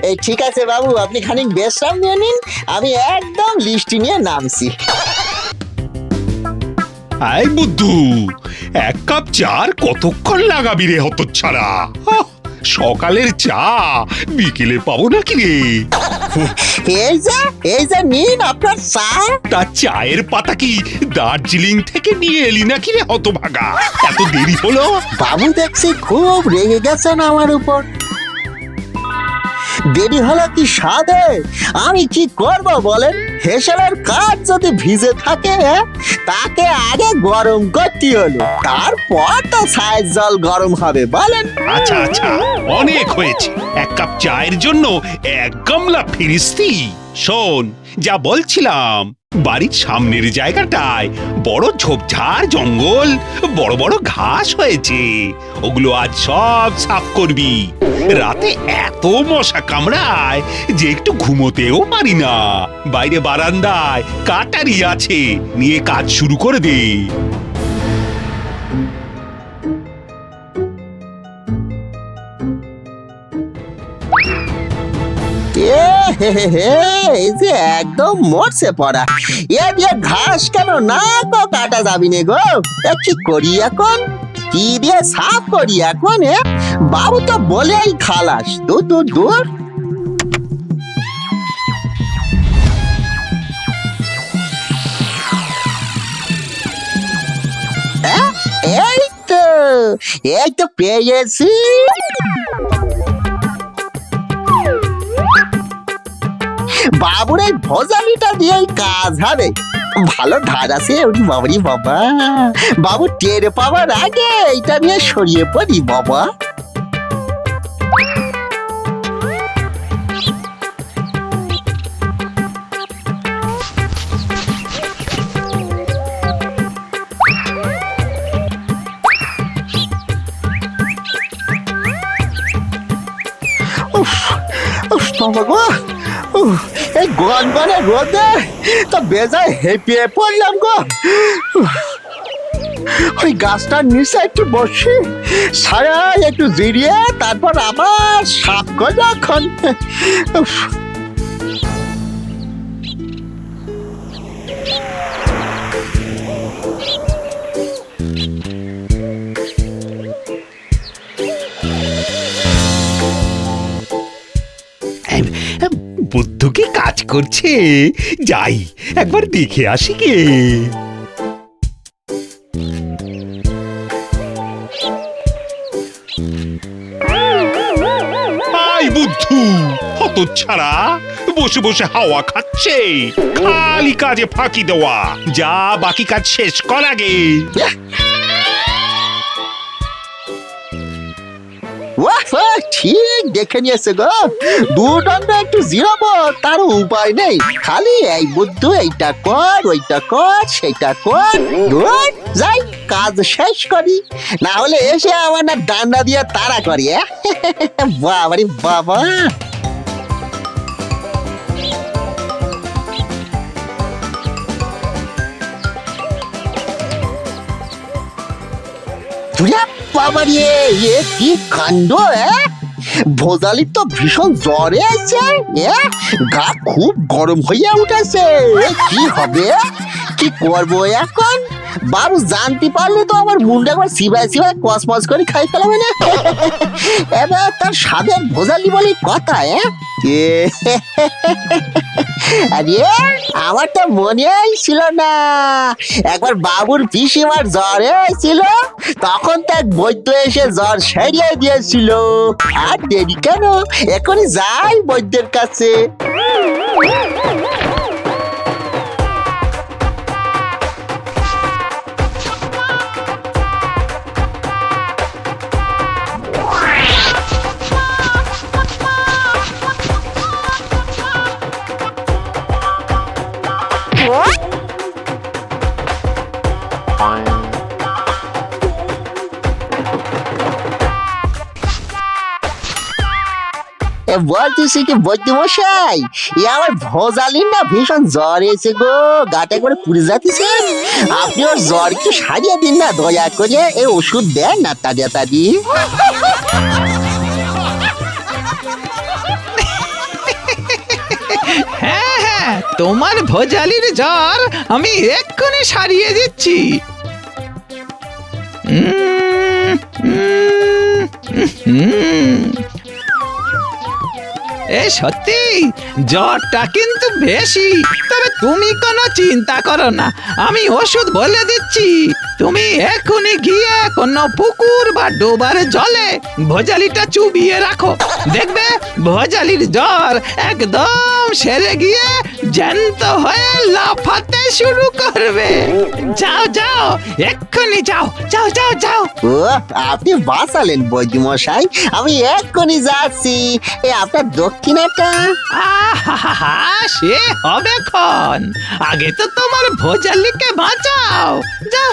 এই ঠিক আছে বাবু, আপনি খানিক বিশ্রাম নিয়ে নিন, আমি একদম লিস্টটি নিয়ে নামছি। আয় বুদ্ধু, এক কাপ চার কতক্ষণ লাগাবি রে হতচ্ছাড়া? সকালের চা বিকেলে পাবো নাকি রে? এই যে নিন আপনার চা। তা চায়ের পাতা কি দার্জিলিং থেকে নিয়ে এলি নাকি রে হতভাগা? এত দেরি হলো? বাবু দেখছি খুব রেগে গেছেন আমার উপর। দেরি হলো কি সাধে? আমি কি করব বলেন? হেসেলের কাঠ যদি ভিজে থাকে তাকে আগে গরম করতে হলো, তারপর তো ছায়ের জল গরম হবে বলেন। আচ্ছা আচ্ছা, অনেক হয়েছে। এক কাপ চায়ের জন্য এক গামলা ফিরিস্তি। শোন, যা বলছিলাম, বাড়ির সামনের জায়গাটায় বড় ঝোপঝাড় জঙ্গল, বড় বড় ঘাস হয়েছে, ওগুলো আজ সব সাফ করবি। রাতে এত মশা কামড়ায় যে একটু ঘুমোতেও পারি না। বাইরে বারান্দায় কাটারি আছে, নিয়ে কাজ শুরু করে দে। হে হে হে, এই যে একদম মরছে পড়া। এ দিয়ে ঘাস কেন না গো কাটা যাবি নে গো। এ কি করি এখন, কি দিয়ে সাফ করি এখন? বাবু তো বলেই খালাস, দূর দূর দূর। এই তো পেয়েছি। বাবুর এই ভোজালিটা দিয়েই কাজ হবে। ভালো ধার আছে ওরি বাবারি বাবা। বাবু টের পাওয়ার আগে এইটা নিয়ে সরিয়ে পড়ি বাবা। বাবা গো, এই গনগনে রোদে তো বেজায় হেঁপিয়ে পড়লাম গো। ওই গাছটার নিচে একটু বসি, সারা একটু জিরিয়ে তারপর আবার সাপ করে এখন। বুদ্ধু কি কাজ করছে? যাই একবার দেখে আসি গে। আই বুদ্ধু, হতচ্ছাড়া, বসে বসে হাওয়া খাচ্ছে, খালি কাজে ফাঁকি দেওয়া। যা বাকি কাজ শেষ কর আগে। ঠিক দেখে নিয়েছে গো। দুদণ্ড একটু জিরাবো তার উপায় নেই, খালি এই বুদ্ধু এইটা কর ওইটা কর সেইটা কর। ধুর, যাই কাজ শেষ করি, না হলে এসে আমার না ডান্ডা দিয়ে তাড়া করি। বাবারি বাবা। বাবারি এ কি কাণ্ড! ভোজালির তো ভীষণ জ্বরে আছে, গা খুব গরম হইয়া উঠেছে। কি হবে, কি করবো এখন? বাবু জানতে পারলে তো আমার মুন্ডা একবার সিবাই সিবাই কসমস করে খাই ফেলাবে না। এবার তার স্বাদের ভোজালি বলে কথা। আরে আমার তো মনেই ছিল না, একবার বাবুর পিসিমার জ্বর হয়েছিল, তখন তো এক বৈদ্য এসে জ্বর সেরিয়ে দিয়েছিল। আর দেরি কেন, এখনই যাই বৈদ্যের কাছে। বলতেছি কি বৈদ্য মশাই, আমার ভোজালির না ভীষণ জ্বর এসে গো, গাটা একবারে পুড়ে যাচ্ছে। আপনি ওর জ্বর একটু সারিয়ে দিন না দয়া করে, এই ওষুধ দেন না তাড়াতাড়ি। হ্যাঁ হ্যাঁ, তোমার ভোজালির জ্বর আমি এক্ষুনি সারিয়ে দিচ্ছি। এ সত্যি জ্বরটা কিন্তু বেশি, তবে তুমি কোনো চিন্তা করো না, আমি ওষুধ বলে দিচ্ছি। তুমি এখনই গিয়ে কোনো পুকুর বা ডোবার জলে ভোজালিটা চুবিয়ে রাখো, দেখবে ভোজালির জ্বর একদম সেরে গিয়ে জ্যান্ত হয়ে লাফাতে শুরু করবে। যাও যাও, এক্ষুনি যাও যাও যাও যাও। ও, আপনি বাঁচালেন বৈদ্য মশাই, আমি এক্ষুনি যাচ্ছি। আপনার দক্ষিণাটা? আহা, সে হবে ক্ষণ, আগে তো তোমার ভোজালিকে বাঁচাও। যাও।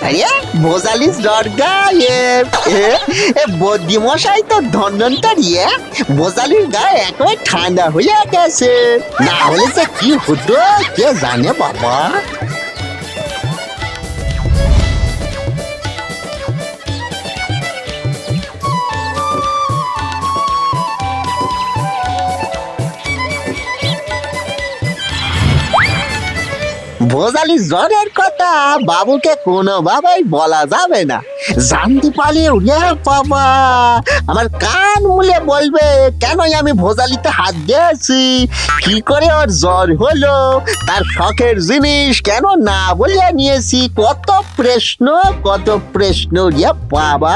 আরে ভোজালিস জ্বর গায়ে বদ্যি মশাই তো ধন্যন্তরি ভোজালির গায়ে একেবারে ঠান্ডা হয়ে গেছে, না হলে যে কি হতো কে জানে বাবা। ভোজালি জ্বরের কথা বাবুকে কোনোভাবেই বলা যাবে না, জানতে পারলে ওরে বাবা আমার কান মুলে বলবে কেনই আমি ভোজালিতে হাত দিয়েছি, কি করে ওর জ্বর হলো, তার শখের জিনিস কেন না বলিয়া নিয়েছি, কত প্রশ্ন রে বাবা।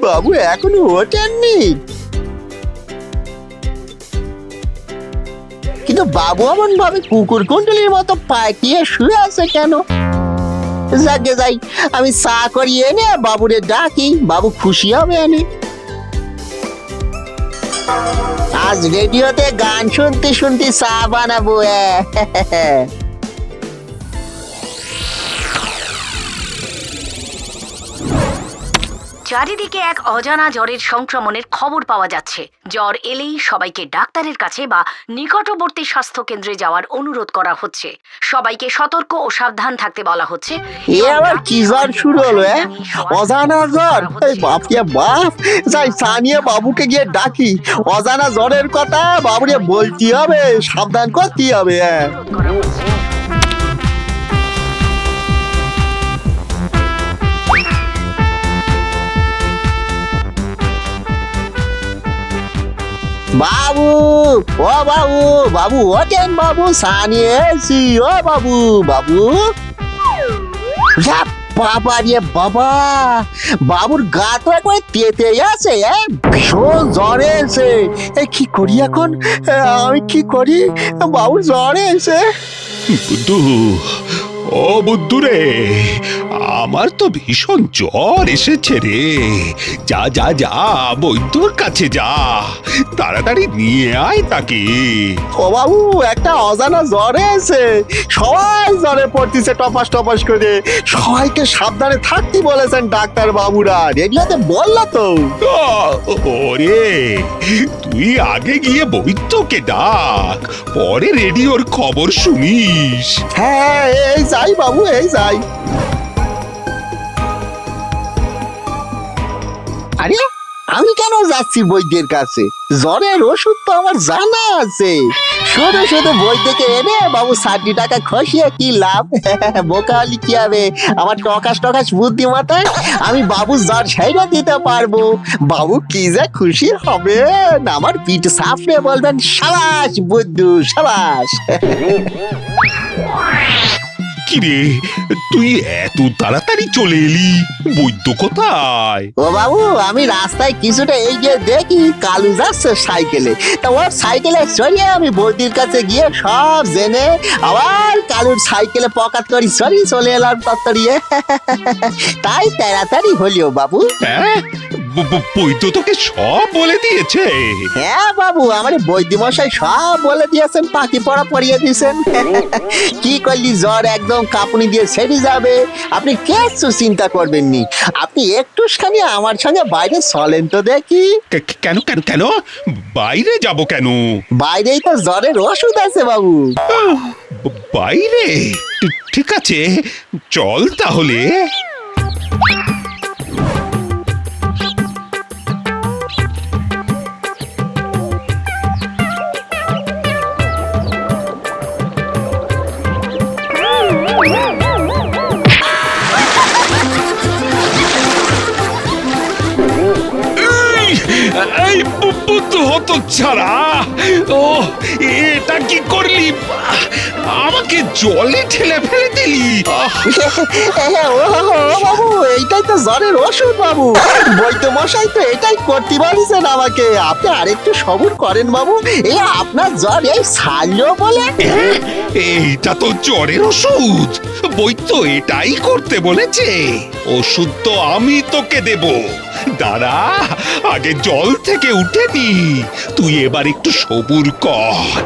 বাবু এখনো ওঠেননি, কিন্তু বাবু এমন ভাবে কুকুর কুণ্ডলির মতো পাকিয়ে শুয়ে আছে কেন? যাকে যাই আমি চা করিয়ে এনে বাবুরে ডাকি, বাবু খুশি হবে এনে। আজ রেডিওতে গান শুনতে শুনতে চা বানাবো। চারিদিকে এক অজানা জ্বরের সংক্রমণের খবর পাওয়া যাচ্ছে। জ্বর এলেই সবাইকে ডাক্তারের কাছে বা নিকটবর্তী স্বাস্থ্য কেন্দ্রে যাওয়ার অনুরোধ করা হচ্ছে। সবাইকে সতর্ক ও সাবধান থাকতে বলা হচ্ছে। এ আবার কি জ্বর শুরু হলো? অজানা জ্বর? এই বাপকে বাপ, যাই সানিয়ে বাবুকে গিয়ে ডাকি। অজানা জ্বরের কথা বাবুরে বলতে হবে, সাবধান করতে হবে। বাবু, ও বাবু, বাবু ওঠেন বাবু, সানিয়ে এসি। ও বাবু, বাবু বাবা রে বাবা, বাবুর গা তো একবার তেতে আছে, ভীষণ জ্বরে এসে। কি করি এখন, আমি কি করি, বাবুর জ্বরে এসে। বুদ্ধু, ও বুদ্ধু রে, আমার তো ভীষণ জ্বর এসেছে রে। যা যা যা, বৈদ্যর কাছে যা, তাড়াতাড়ি নিয়ে আয় তাকে। ও বাবু, একটা অজানা জ্বরে এসে, সবাই জ্বরে পড়তেছে টপাস টপাস করে। সবাইকে সাবধানে থাকতে বলেছেন ডাক্তার বাবুরা, রেডিওতে বললো তো। ওরে, তুই আগে গিয়ে বৈদ্যকে ডাক, পরে রেডিওর খবর শুনিস। হ্যাঁ, এই যাই বাবু, এই যাই। আরে আমি কেন যাচ্ছি বৈদ্যের কাছে? জ্বরের ওষুধ তো আমার জানা আছে। শুধু শুধু বৈদ্যকে এনে বাবু 60 টাকা খসিয়ে কি লাভ? বোকা হলি কি হবে? আমার টকাস বুদ্ধি মাথায়, আমি বাবু জ্বর সাইরা দিতে পারবো। বাবু কি যে খুশি হবে, আমার পিঠ সাফরে বলবেন সাবাস বুদ্ধু, সাবাস। কিরে, তুই এত তাড়াতাড়ি চলে এলি? বৈদ্য কোথায়? ও বাবু, আমি রাস্তায় কিছুটা এগিয়ে দেখি কালু যাচ্ছে সাইকেলে, তা ওর সাইকেলে চড়িয়ে আমি বৌদির কাছে গিয়ে সব জেনে আবার কালুর সাইকেলে পকাত করি চলে এলাম তত্তরিয়ে। তাই তাড়াতাড়ি হলিও বাবু। হ্যাঁ, বৈদ্য তোকে সব বলে দিয়েছে? হ্যাঁ বাবু, আমার বৈদ্য মশাই সব বলে দিয়েছেন, পাখি পড়া পড়িয়ে দিয়েছেন। কি করলি জ্বর একদম কাঁপুনি দিয়ে সেরে যাবে, আপনি কিছু চিন্তা করবেন নি। আপনি একটুখানি আমার সঙ্গে বাইরে চলেন তো দেখি। কেন কেন কেন বাইরে যাব কেন? বাইরেই তো জ্বরের ওষুধ আছে বাবু। বাইরে? ঠিক আছে, চল তাহলে। এই বুদ্ধু তো ছাড়া, ও এটা কি করলি? আমাকে জলে ঠেলে ফেলে দিলি। বাবু এইটাই তো জ্বরের ওষুধ বাবু। বৈদ্য মশাই তো এটাই করতে বলেছেন আমাকে। আপনি আরেকটু সবুর করেন বাবু, এই আপনার জ্বর এই ছাড়লো বলে। এইটা তো জ্বরের ওষুধ, বৈদ্য এটাই করতে বলেছে। ওষুধ তো আমি তোকে দেব। দাঁড়া, আগে জল থেকে উঠে নি, তুই এবার একটু সবুর কর।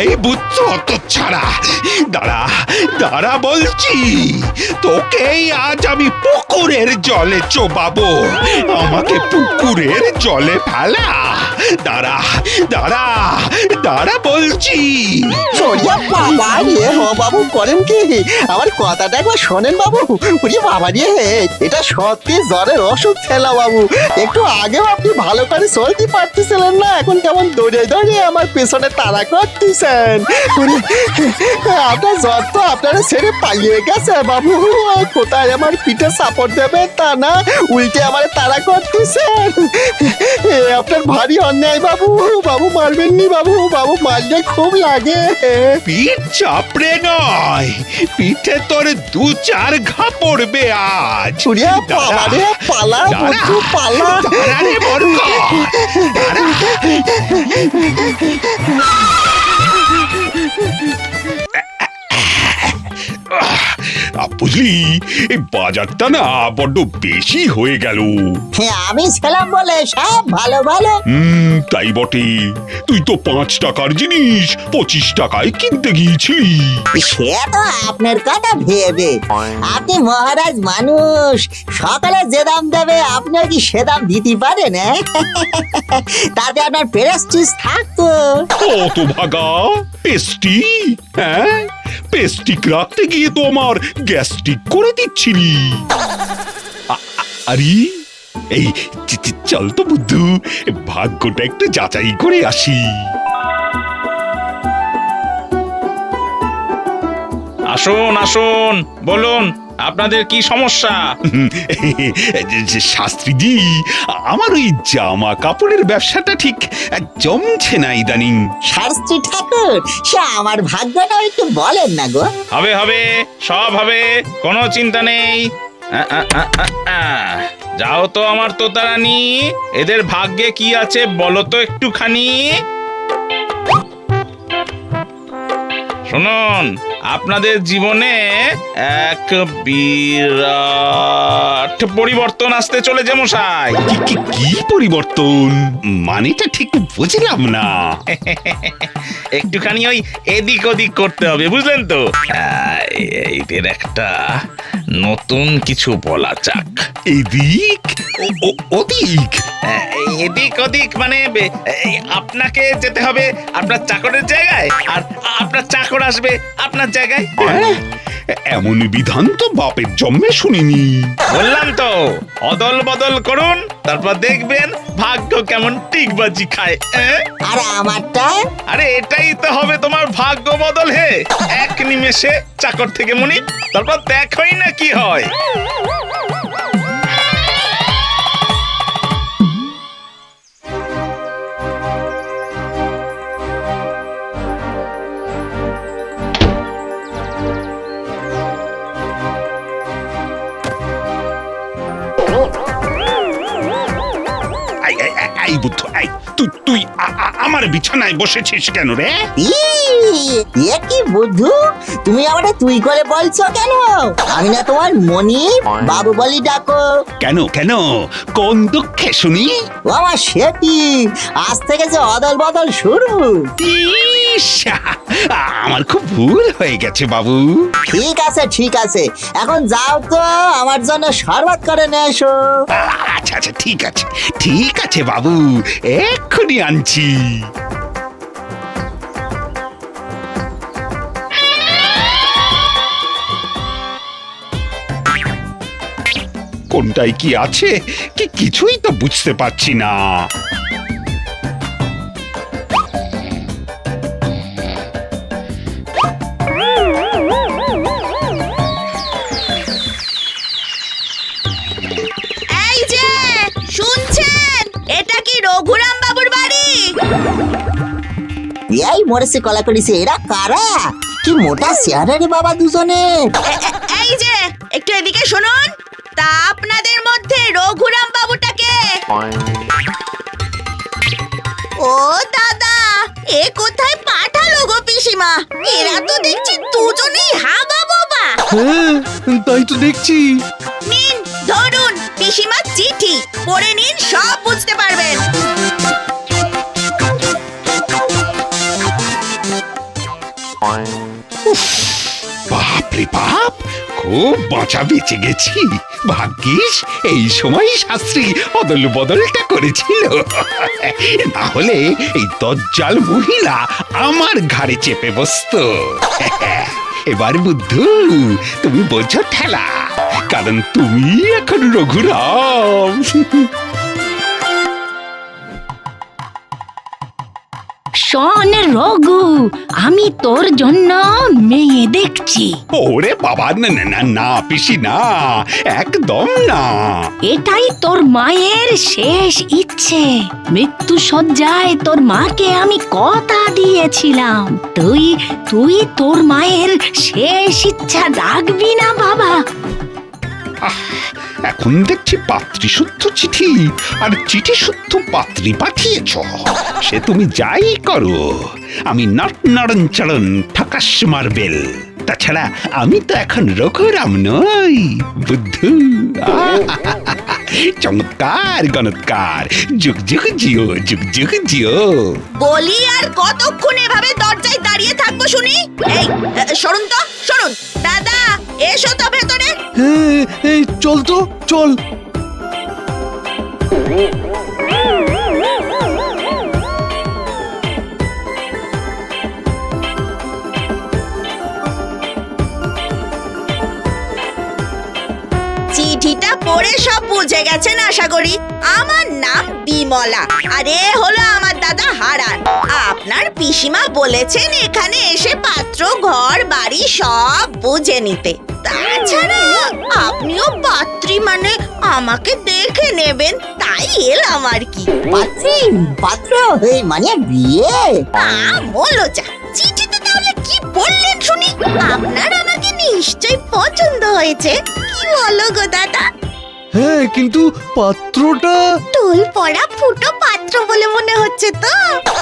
এই বুদ্ধ তো ছাড়া, দাঁড়া দাঁড়া বলছি, তোকেই আজ আমি পুকুরের জলে চোবাবো। আমাকে পুকুরের জলে ফেলা। দাঁড়া দাঁড়া দাঁড়া বলছি। বাবা রে, ও বাবু করেন কি? আমার কথাটা একবার শোনেন বাবু। ওরে বাবা রে, এটা সত্যি জ্বরের ওষুধ খেলা বাবু। একটু আগেও আপনি ভালো করে চলতে পারতেছিলেন না, এখন কেমন দৌড়ে দৌড়ে আমার পেছনে তাড়া করতেছেন। আপনার জ্বর তো আপনারা ছেড়ে পালিয়ে গেছে বাবু। কোথায় আমার পিঠে সাপোর্ট দেবে তা না, উল্টে আমার তাড়া করতেছেন। আপনার ভারী অন্যায় বাবু। বাবু মারবেন নি বাবু, বাবু মারলে খুব লাগে। পিঠ চাপড়ে নয়, পিঠে তোর 2-4 ঘা পড়বে আজ। বাবা রে, পালা বন্ধু পালা। বুঝলি, এই বাজারটা না বড্ড বেশি হয়ে গেল। আমি ছিলাম বলে সব ভালো ভালো। তাই বটে, তুই তো 5 টাকার জিনিস 25 টাকায় কিনতে গিয়েছিলি। সে তো আপনার কথা ভেবে। আপনি মহারাজ মানুষ, সকালে যে দাম দেবে আপনিও কি সে দাম দিতে পারেন? তাতে আপনার প্রেস্টিজ থাকতো। কত ভাগা পেস্টি, হ্যাঁ পেস্টিক রাখতে গিয়ে তো আমার গ্যাস্ট্রিক করে দিচ্ছিলি। আরে এই চল তো বুদ্ধু, ভাগ্যটা একটু যাচাই করে আসি। আসুন আসুন, বলুন আপনাদের কি সমস্যা? শাস্ত্রীজি, আমার ওই জামা কাপড়ের ব্যবসাটা ঠিক জমছে না ইদানিং। শাস্ত্রী ঠাকুর, সে আমার ভাগ্যটা একটু বলেন না গো। হবে হবে, সব হবে, কোনো চিন্তা নেই। যাও তো আমার তোতারানি, এদের ভাগ্যে কি আছে বলো তো একটুখানি। শুনুন, আপনাদের জীবনে এক বিরাট পরিবর্তন আসতে চলেছে মশাই। কি পরিবর্তন? মানেটা ঠিক বুঝলাম না। একটুখানি ওই এদিক ওদিক করতে হবে, বুঝলেন তো? এইদের একটা নতুন কিছু বলা যাক। এদিক ওদিক? এদিক ওদিক মানে আপনাকে যেতে হবে আপনার চাকরের জায়গায়, আর আপনার চাকর আসবে আপনার জায়গায়। এমন বিধান তো বাপের জন্মে শুনিনি। বললাম তো, অদল বদল করুন, তারপর দেখবেন ভাগ্য কেমন টিকবাজি খায়। আর আমারটা? আরে এটাই তো হবে তোমার ভাগ্য বদল। হে, এক নিমেষে চাকর থেকে মনি, তারপর দেখোই না কি হয়। বুদ্ধ, তুই আমার বিছানায় বসেছিস কেন রে? কি বুদ্ধু, তুমি আমাকে তুই করে বলছো কেন? আমি না তোমার মনি, বাবু বলি ডাকো। কেন কেন, কোন দুঃখে শুনি? ও আমার সে কি, আজ থেকে যে অদল বদল শুরু। আমার খুব ভুল হয়ে গেছে বাবু। ঠিক আছে ঠিক আছে, এখন যাও তো আমার জন্য শরবত করে নিয়ে এসো। আচ্ছা আচ্ছা, ঠিক আছে বাবু, এক্ষুনি আনছি। কোনটায় কি আছে কি কিছুই তো বুঝতে পারছি না। এই যে শুনছো? রঘুরাম বাবুর বাড়ি? এই মরেছে কলা করেছে, এরা কারা? কি মোটা চেহারা রে বাবা দুজনে। এই যে একটু এদিকে শুনুন, তা আপনাদের মধ্যে রঘুরাম বাবুটাকে? ও দাদা, এ কোথায় পাঠালো গো পিসিমা? এরা তো দেখছি দুজনেই হাবা বাবা। হ্যাঁ, তাই তো দেখছি। নিন ধরুন পিসিমার চিঠি, পড়ে নিন, সব বুঝতে পারবেন। বাপরে বাপ, খুব বাঁচা বেঁচে গেছি। ভাগ্যিস এই সময় শাস্ত্রী অদল বদলটা করেছিল, না হলে এই দজ্জাল মহিলা আমার ঘাড়ে চেপে বসতো। এবার বুদ্ধু, তুমি বোঝো ঠেলা, কারণ তুমি এখন রঘুরাম। শোন রঘু, আমি তোর জন্য মেয়ে দেখছি। ওরে বাবা, না না না না পিসি, না, একদম না। এটাই তোর মায়ের শেষ ইচ্ছে। মৃত্যু সজ্জায় তোর মাকে আমি কথা দিয়েছিলাম, তুই তুই তোর মায়ের শেষ ইচ্ছা রাখবি না বাবা? এখন দেখছি পাত্রী শুদ্ধ চিঠি, আর চিঠি শুদ্ধ পাত্রী পাঠিয়েছ। সে তুমি যাই করো, আমি নট নড়ন চড়ন ঠাকাস মারবেল। তাছাড়া আমি তো এখন রঘুরাম নই, বুদ্ধু। চমৎকার গণৎকার, যুগ যুগ জিও, যুগ যুগ জিও। বলি আর কতক্ষণ এভাবে দরজায় দাঁড়িয়ে থাকবো শুনি? এই সরুন তো, সরুন। দাদা এসো তো ভেতরে। হ্যাঁ, এই চল তো, চল। চিঠিটা পড়ে সব বুঝে গেছেন আশা করি। আমার নাম বিমলা, আর এ হলো আমার দাদা হারান। আপনার পিসিমা বলেছেন এখানে এসে পাত্র, ঘর, বাড়ি সব বুঝে নিতে। তাছাড়া আপনিও পাত্রী, মানে আমাকে দেখে নেবেন, তাই এলাম আর কি। পাত্রী, পাত্র, এই মানে বিয়ে? বলো যা, চিঠিতে তাহলে কি বললেন শুনি? আপনার আমাকে নিশ্চয়ই পছন্দ হয়েছে, কি বলো গো দাদা? হ্যাঁ, কিন্তু পাত্রটা টোল পড়া ফুটো পাত্র বলে মনে হচ্ছে তো?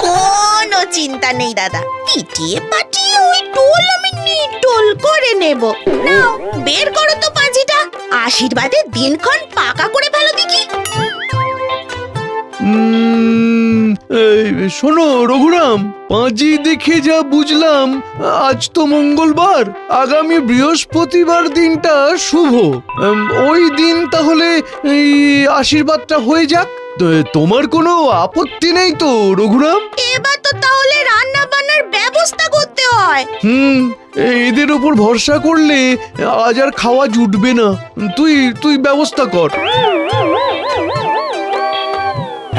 কোনো চিন্তা নেই দাদা, পিটিয়ে পাটিয়ে ওই টোল আমি নিটোল করে নেব। নাও বের করো তো পাঁজিটা, আশীর্বাদের দিনক্ষণ পাকা করে ফেলো দেখি। শোনো রঘুরাম, পাঁজি দেখে যা বুঝলাম, আজ তো মঙ্গলবার, আগামী বৃহস্পতিবার দিনটা শুভ। ওই দিন তাহলে এই আশীর্বাদটা হয়ে যাক। তোমার কোনো আপত্তি নেই তো রঘুরাম? এবার তো তাহলে রান্না বান্নার ব্যবস্থা করতে হয়। এদের উপর ভরসা করলে আজ আর খাওয়া জুটবে না। তুই ব্যবস্থা কর।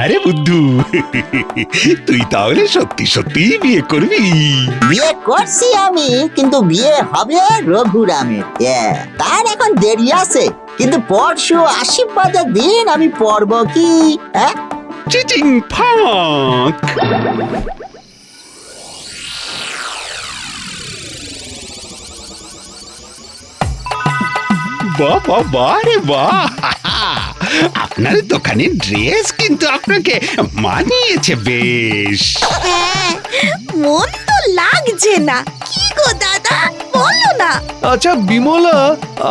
আরে বুদ্ধু, তুই তাহলে সত্যি সত্যি বিয়ে করবি? বিয়ে করছি আমি, কিন্তু বিয়ে হবে রঘুরামের। তার এখন দেরি আছে, কিন্তু পরশু আশীর্বাদের দিন আমি পড়ব কি? চিচিং ফাক। বাহ বাহ বাহ রে বাহ, আপনার দোকানের ড্রেস কিন্তু আপনাকে মানিয়েছে বেশ। হ্যাঁ, মন তো লাগছে না। কি গো দাদা, বলো না। আচ্ছা বিমলা,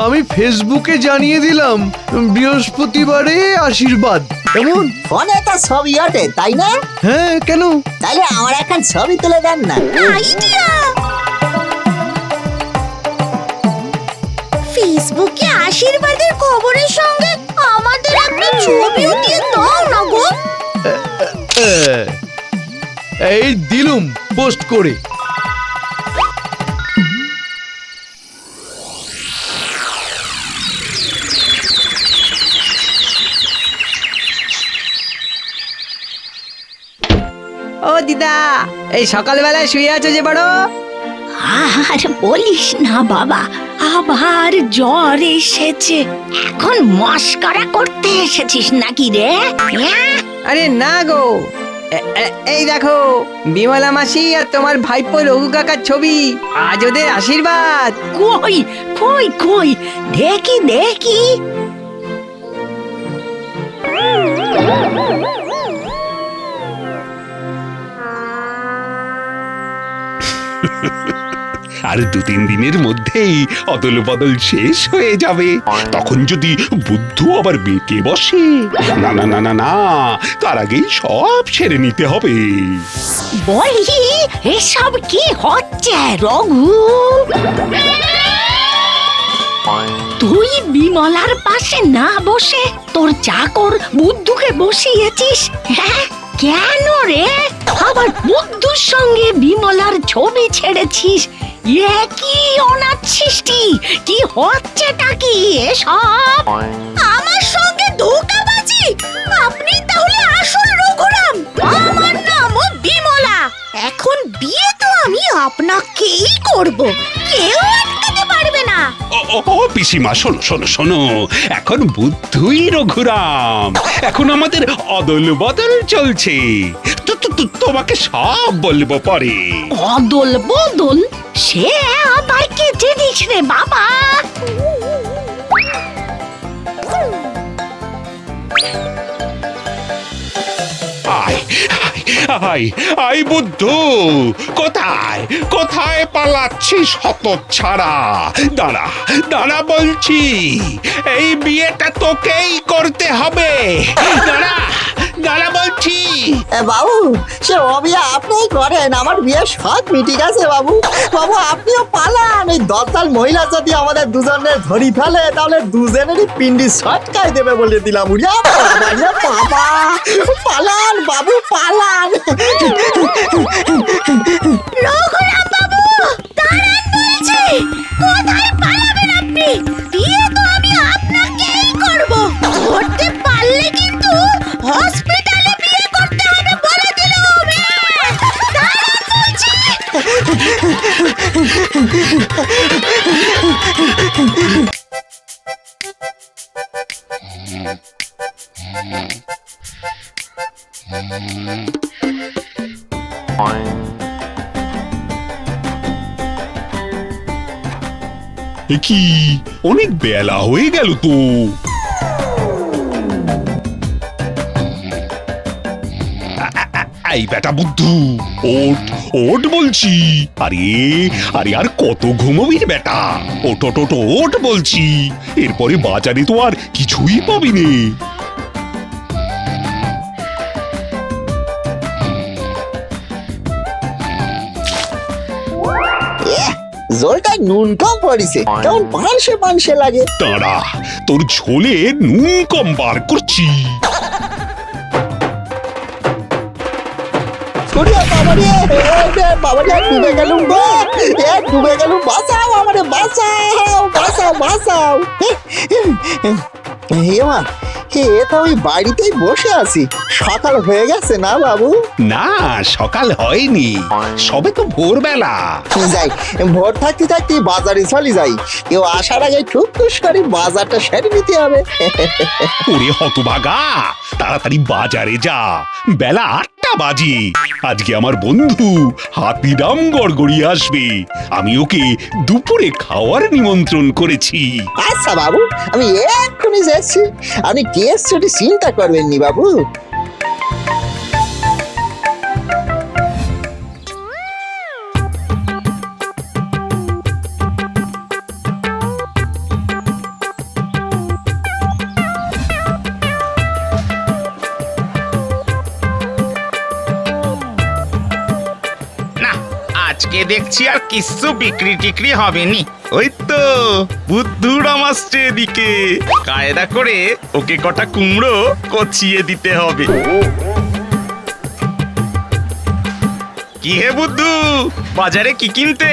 আমি ফেসবুকে জানিয়ে দিলাম বৃহস্পতিবারে আশীর্বাদ, কেমন? ফোনে তো ছবি ওঠে, তাই না? হ্যাঁ, কেন? তাহলে আমার এখন ছবি তুলে দেন না। আইডিয়া! ফেসবুকে আশীর্বাদের খবরের সঙ্গে আমাদের একটা ছবিও দিয়ে দাও না গো। এই দিলুম পোস্ট করে। ও দিদা, এই সকালবেলায় শুয়ে আছো যে বড়? আর বলিস না বাবা, আবার জ্বর এসেছে। এখন মস্করা করতে এসেছিস নাকি রে? আরে না গো, এই দেখো বিমলা মাসি আর তোমার ভাইপো রঘু কাকার ছবি। আজ ওদের আশীর্বাদ। কই কই কই দেখি দেখি। আর 2-3 দিনের মধ্যেই অদল বদল শেষ হয়ে যাবে। তখন যদি বুদ্ধু আবার বেঁকে বসে, না না না না না, তার আগেই সব ছেড়ে নিতে হবে। বলি এসব কি হচ্ছে রঘু? তুই বিমলার পাশে না বসে তোর চাকর বুদ্ধুকে বসিয়েছিস? হ্যাঁ কেন রে? আবার বুদ্ধুর সঙ্গে বিমলার ছবি ছেড়েছিস? এ কি অনাথ সৃষ্টি? কি হচ্ছেটা কি এসব? আমার সঙ্গে ধোঁকাবাজি? আপনি তাহলে আসল রঘুরাম। আমার নামও বিমলা। এখন বিয়ে তো আমি আপনাকেই করব, কেউ আটকাতে পারবে না। ও পিসিমা, শোনো শোনো শোনো, এখন বুদ্ধুই রঘুরাম। এখন আমাদের অদল বদল চলছে। তোমাকে সব বলবো পরে। অদল বদল? সে আবার কি জিনিস রে বাবা? আয় আয় আয় বুদ্ধু, কোথায় কোথায় পালাচ্ছিস হতচ্ছাড়া? দাঁড়া দাঁড়া বলছি, এই বিয়েটা তোকেই করতে হবে। দাঁড়া দাঁড়া বলছি। বাবু সে অবিয়া আপনিই করেন, আমার বিয়ে সব মিটি গেছে বাবু। বাবু আপনিও পালান, এই দশদাল মহিলা যদি আমাদের দুজনের ধরি ফেলে তাহলে দুজনেরই পিন্ডি ছটকাই দেবে বলে দিলাম। উড়িয়া বাবা, পালান বাবু পালান। রঘুরাম বাবু, দাঁড়ান বলছি। কোথায় পালাবেন আপনি? বিয়ে তো আমি আপনাকেই করব। করতে পারলে কিন্তু হসপিটালে বিয়ে করতে হবে বলে দিলাম। দাঁড়ান বলছি। কি অনেক বেলা হয়ে গেল তো। এই বেটা বুদ্ধু, ওঠ ওঠ বলছি। আরে আরে আর কত ঘুমোবি রে বেটা? ওঠ ওঠ ওঠ ওঠ বলছি। এরপরে বাজারে তো আর কিছুই পাবি নে। জলটা নুন কম পড়িছে, কেমন পানসে পানসে লাগে। দাঁড়া, তোর ঝোলে নুন কম বার করছি। ডুবে গেলুম গো, ডুবে গেলুম। বাঁচাও আমারে, বাঁচাও বাঁচাও বাঁচাও। মা, এ তো ওই বাড়িতেই বসে আছি। সকাল হয়ে গেছে না বাবু? না, সকাল হয়নি, সবে তো ভোরবেলা। যাই, ভোর থাকতে থাকতে বাজারে চলে যাই। কেউ আসার আগে টুকটুস করে বাজারটা সেরে নিতে হবে। ওরে হতভাগা, তাড়াতাড়ি বাজারে যা, বেলা 8টা বাজে। আজকে আমার বন্ধু হাতিরাম গড়গড়িয়ে আসবে। আমি ওকে দুপুরে খাওয়ার নিমন্ত্রণ করেছি। আচ্ছা বাবু, আমি এক্ষুনি যাচ্ছি। আপনি কেস ছুটি চিন্তা করবেন নি বাবু। আজকে দেখছি আর কিছু বিক্রি টিক্রি হবে নি। ওই তো বুদ্ধুর আসছে এদিকে, কায়দা করে ওকে কটা কুমড়ো কচিয়ে দিতে হবে। কি হে বুদ্ধু, বাজারে কি কিনতে?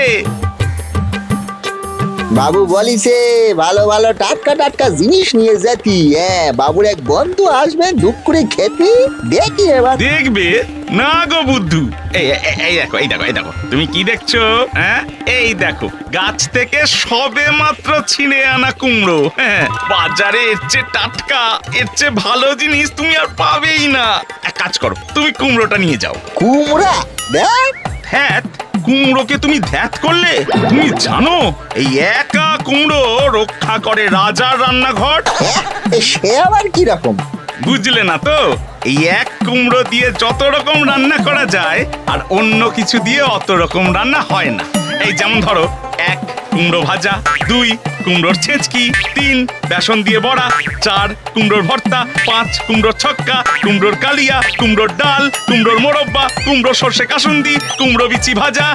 বাবু বলিছে ভালো ভালো টাটকা টাটকা জিনিস নিয়ে যেতি। হ্যাঁ, বাবুর এক বন্ধু আসবে দুপুরে খেতে। দেখি এবার। দেখবে না গো বুদ্ধু, এই দেখো তুমি কি দেখছো? হ্যাঁ, এই দেখো গাছ থেকে সবে মাত্র ছিঁড়ে আনা কুমড়ো। হ্যাঁ, বাজারে এর চেয়ে টাটকা, এর চেয়ে ভালো জিনিস তুমি আর পাবেই না। এক কাজ করো, তুমি কুমড়োটা নিয়ে যাও। কুমড়া দেখ, হ্যাঁ, কুমড়োকে তুমি ধ্যাত করলে? তুমি জানো এই একা কুমড়ো রক্ষা করে রাজার রান্নাঘর? সে আবার কি রকম? বুঝলে না তো? এই এক কুমড়ো দিয়ে যত রকম রান্না করা যায় আর অন্য কিছু দিয়ে অত রকম রান্না হয় না। এই যেমন ধরো, 1 কুমড়ো ভাজা, 2 কুমড়োর ছেঁচকি, 3 বেসন দিয়ে বড়া, 4 কুমড়োর ভর্তা, 5 কুমড়োর ছক্কা, কুমড়োর কালিয়া, কুমড়োর ডাল, কুমড়োর মোরব্বা, কুমড়ো সর্ষে কাসুন্দি, কুমড়ো বিচি ভাজা।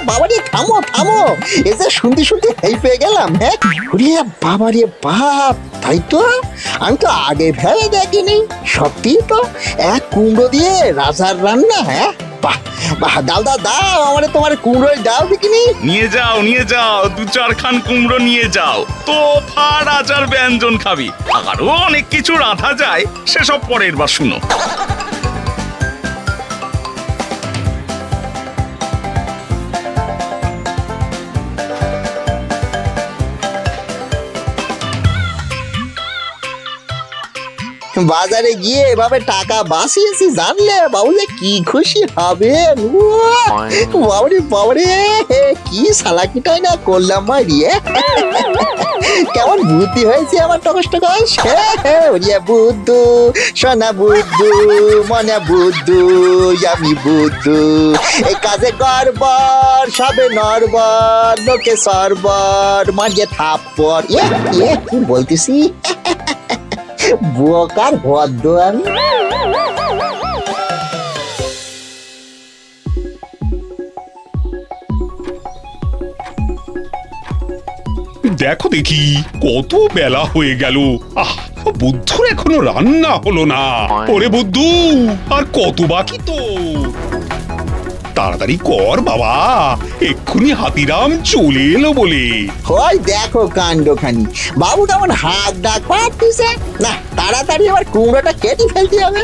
বাবারে থামো থামো, এই যে শুনতে শুনতে হেই পেয়ে গেলাম। হ্যাঁ, বাবারে বাপ, তাই তো আমি তো আগে ভেবে দেখিনি। সত্যি তো এক কুমড়ো দিয়ে রাজার রান্না। হ্যাঁ, বাহ বাহ, দাও দাও দাও, আমারে তোমার কুমড়োই দাও দেখিনি। নিয়ে যাও 2-4 খান কুমড়ো নিয়ে যাও। তো রাজার ব্যঞ্জন খাবি, আরো অনেক কিছু রাঁধা যায়, সেসব পরের বার শুনো। বাজারে গিয়ে এভাবে টাকা বাঁচিয়েছি জানলে বাবু যে কি খুশি হবে। বাবারে বাবারে, কি সালাকিটাই না করলাম মারিয়ে। কেমন বুদ্ধি হয়েছে আমার টকস টকস। ওরিয়া বুদ্ধু, সোনা বুদ্ধু, মনে বুদ্ধু, আমি বুদ্ধু। এই কাজে গড়বড়, সবে নড়বড়, লোকে সরবর, মারিয়ে থাপ্পড়। কি বলতেছি, বোকার ভদ্র আমি। দেখো দেখি কত বেলা হয়ে গেল, বুদ্ধুর এখনো রান্না হলো না। ওরে বুদ্ধু, আর কত বাকি তো, তাড়াতাড়ি কর বাবা, এক্ষুনি হাতিরাম চলে এলো বলে। ওই দেখো কাণ্ডখানি, বাবু কেমন হাত ডাক পাচ্ছে না। তাড়াতাড়ি আবার কুমড়োটা কেটে ফেলতে হবে।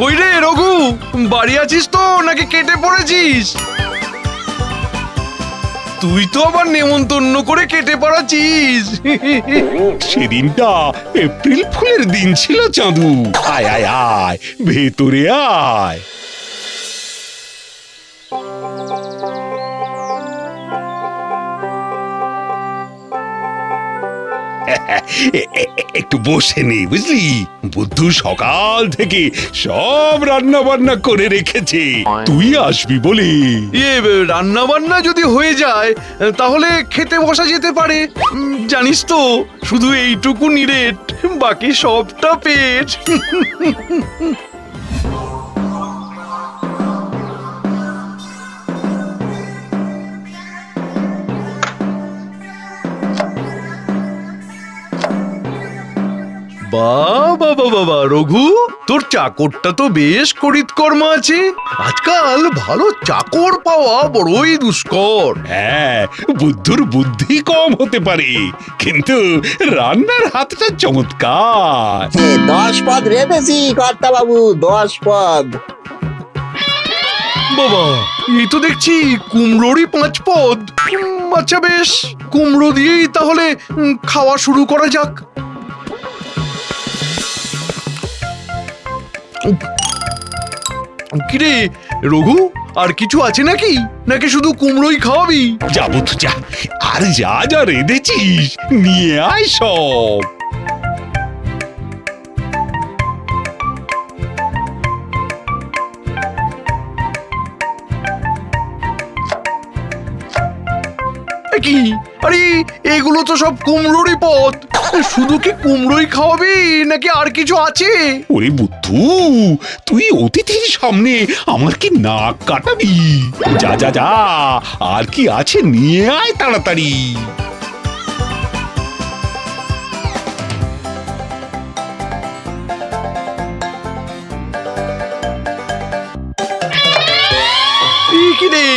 কই রে রঘু, বাড়ি আছিস তো নাকি কেটে পড়েছিস? তুই তো আবার নেমন্তন্ন করে কেটে পড়াছিস। সেদিনটা এপ্রিল ফুলের দিন ছিল চাঁদু। আয় আয় আয়, ভেতরে আয়। একটু বসে নে, বুঝলি? বুদ্ধু সকাল থেকে সব রান্না বান্না করে রেখেছে, তুই আসবি বলে। রান্না বান্না যদি হয়ে যায় তাহলে খেতে বসা যেতে পারে। জানিস তো, শুধু এইটুকু নিরেট, বাকি সবটা পেট। বাবা বাবা রঘু, তোর চাকরটা তো বেশ করিতকর্মা আছে। আজকাল ভালো চাকর পাওয়া বড়ই দুষ্কর। হ্যাঁ, বুদ্ধুর বুদ্ধি কম হতে পারে, কিন্তু রান্নার হাতটা চমৎকার। 10 পদ রেঁধেছি কর্তা বাবু, 10 পদ। বাবা, এই তো দেখছি কুমড়োরই 5 পদ। আচ্ছা বেশ, কুমড়ো দিয়েই তাহলে খাওয়া শুরু করা যাক। কিরে রঘু, আর কিছু আছে নাকি, নাকি শুধু কুমড়োই খাওয়াবি? যাবো তো, যা, আর যা যা রেঁধেছিস নিয়ে আয় সব। কি, আরে এগুলো তো সব কুমড়োরই পদ। শুধু কি কুমড়োই খাওয়াবি নাকি আর কিছু আছে? ওরে বুদ্ধু, তুই অতিথির সামনে আমার কি নাক কাটাবি? যা যা যা, আর কি আছে নিয়ে আয় তাড়াতাড়ি। কি রে,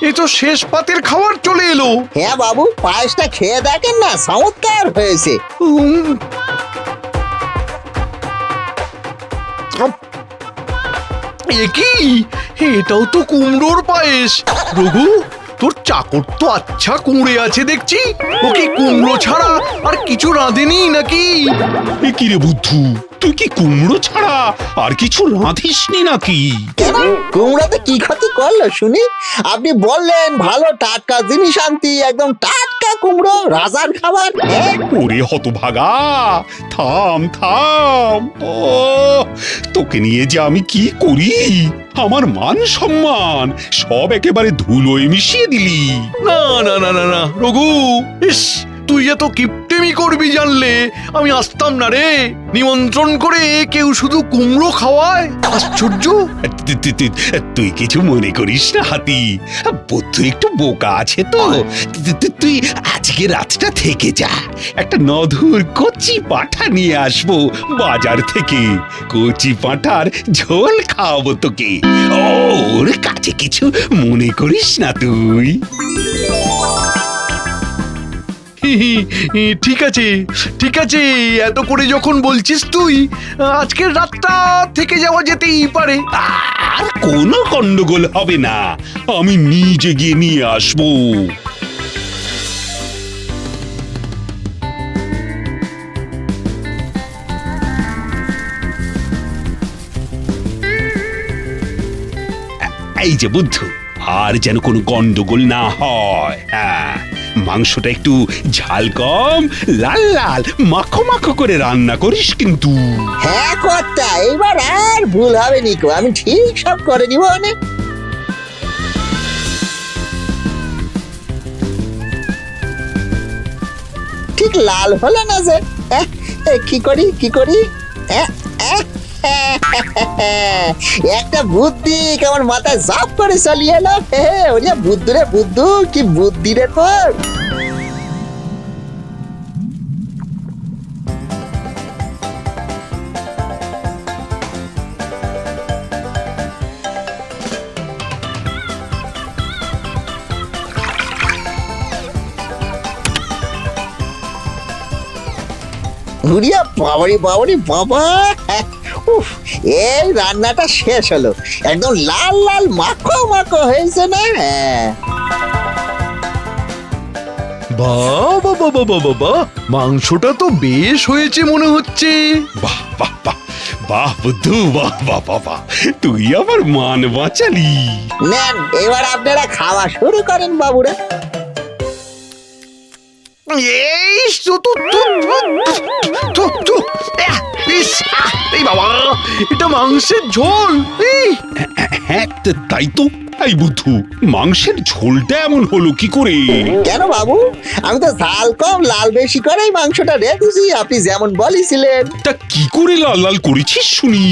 এ তো শেষ পাতের খাবার চলে এলো। হ্যাঁ বাবু, পায়েসটা খেয়ে দেখেন না, চমৎকার হয়েছে। উম, এ কি, এটাও তো কুমড়োর পায়েস। রঘু, তোর চাকর তো আচ্ছা কুঁড়ে আছে দেখছি। ও কি কুমড়ো ছাড়া আর কিছু রাঁধেনি নাকি? এ কি রে বুদ্ধু, তুই কি কুমড়ো ছাড়া আর কিছু রাঁধিসনি নাকি? কেন, কুমড়াতে কি ক্ষতি করলো শুনি? আপনি বললেন ভালো টাটকা জিনিস আনতি, একদম টাটকা কুমড়ো, রাজার খাবার। ওরে হতভাগা, থাম থাম। ও, তোকে নিয়ে যে আমি কি করি, আমার মান সম্মান সব একেবারে ধুলোয় মিশিয়ে দিলি। না না না না না রঘু, ইস, তুই এত কিপটেমি করবি জানলে আমি আসতাম না রে। নিমন্ত্রণ করে কেউ শুধু কুমড়ো খাওয়ায়, আশ্চর্য। তুই কিছু মনে করিস না হাতি, বুদ্ধু একটু বোকা আছে তো। তুই আজকে রাতটা থেকে যা, একটা নধুর কচি পাঁঠা নিয়ে আসবো বাজার থেকে। কচি পাঁঠার ঝোল খাওয়াবো তোকে। ওর কাছে কিছু মনে করিস না তুই। ঠিক আছে ঠিক আছে, এত করে যখন বলছিস তুই, আজকের রাতটা থেকে যাওয়া যেতেই পারে। আর কোনো গন্ডগোল হবে না, আমি নিজে গিয়ে নিয়ে আসবো। এই যে বুদ্ধু, আর যেন কোনো গন্ডগোল না হয়। হ্যাঁ, মাংসটা একটু ঝাল কম, লাল লাল মাখো মাখো করে রান্না করিস কিন্তু। হ্যাঁ কর্তা, এবার আর ভুল হবে নিকো, আমি ঠিক সব করে নিব। অনেক ঠিক লাল হলো না যে, কি করি কি করি? একটা বুদ্ধি আমার মাথায় জাপ করে চালিয়ে এলো। ওরে বুদ্ধু রে বুদ্ধু, কি বুদ্ধি রে তোর। ঘুরিয়া বাবারি বাবারি বাবা, উফ, এই রান্নাটা শেষ হলো, একদম লাল লাল মাখো মাখো হয়েছে না? বাহ বাহ বাহ বাহ বাহ বাহ, মাংসটা তো বেশ হয়েছে মনে হচ্ছে। বাহ বাহ বাহ বাহ বুদ্ধু, বাহ বাহ বাহ বাহ, তুই আমার মান বাঁচালি। নেন, এবার আপনারা খাওয়া শুরু করেন বাবুরা। এই বাবা, এটা মাংসের ঝোল। হ্যাঁ তাই তো। এই বুদ্ধু, মাংসের ঝোলটা এমন হলো কি করে? কেন বাবু, আমি তো ঝাল কম লাল বেশি করেই মাংসটা রেখেছি, আপনি যেমন বলেছিলেন। তা কি করে লাল লাল করেছিস শুনি?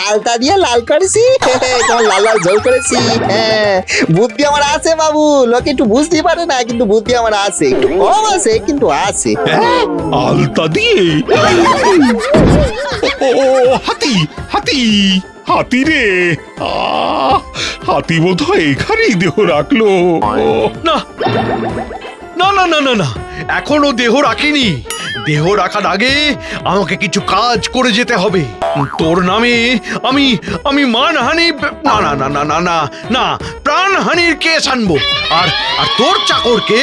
আলতা দিয়ে লাল করেছি, তোমার লাল লাল ঝোল করেছি। হ্যাঁ, বুদ্ধি আমার আছে বাবু, লোকে একটু বুঝতে পারে না, কিন্তু বুদ্ধি আমার আছে, একটু কম আছে কিন্তু আছে। আলতা দিয়ে? ও হাতি হাতি হাতি রে, হাতি বোধ হয় এখানেই দেহ রাখলো। না না না না না না, এখনো দেহ রাখিনি। দেহ রাখার আগে আমাকে কিছু কাজ করে যেতে হবে। তোর নামে আমি আমি মানহানি, না না না না না না না, প্রাণহানির কেস আনবো। আর আর তোর চাকরকে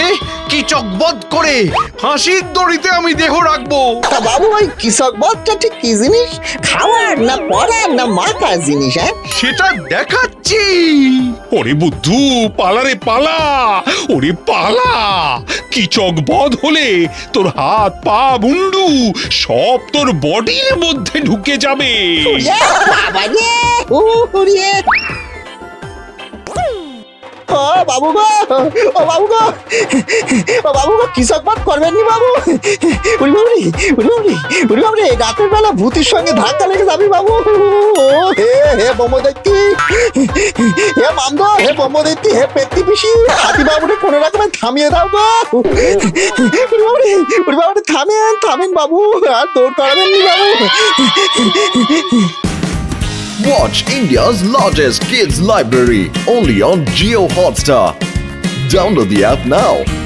কিচকবধ করে ফাঁসির দড়িতে আমি দেহ রাখবো। তা বাবু, ওই কিচকবধটা ঠিক কি জিনিস? খাওয়ার না পড়ার না মাথার জিনিস? হ্যাঁ, সেটা দেখাচ্ছি। ওরে বুদ্ধু, পালা রে পালা, ওরে পালা। কিচক বধ হলে তোর হাত পা মুন্ডু সব তোর বডির মধ্যে ঢুকে যাবে। ও বাবু গো, ও বাবু গো, ও বাবু গো, কিচকবধ করবেন নি বাবু। উড়ি বাবুরি উড়ি বাবুরি উড়ি বাবুরি, রাতের বেলা ভূতির সঙ্গে ধাক্কা লেগে যাবি বাবু। হে হে ব্রহ্মদৈত্যী, হে মামদো, হে ব্রহ্মদৈত্যী, হে পেত্তি পিসি, হাতি বাবুরে কোনো রকমে থামিয়ে দাও গো। উড়ি বাবুরে থামেন থামেন বাবু, আর দৌড় করাবেন নি বাবু। Watch watch India's largest kids library only on Jio Hotstar. Download the app now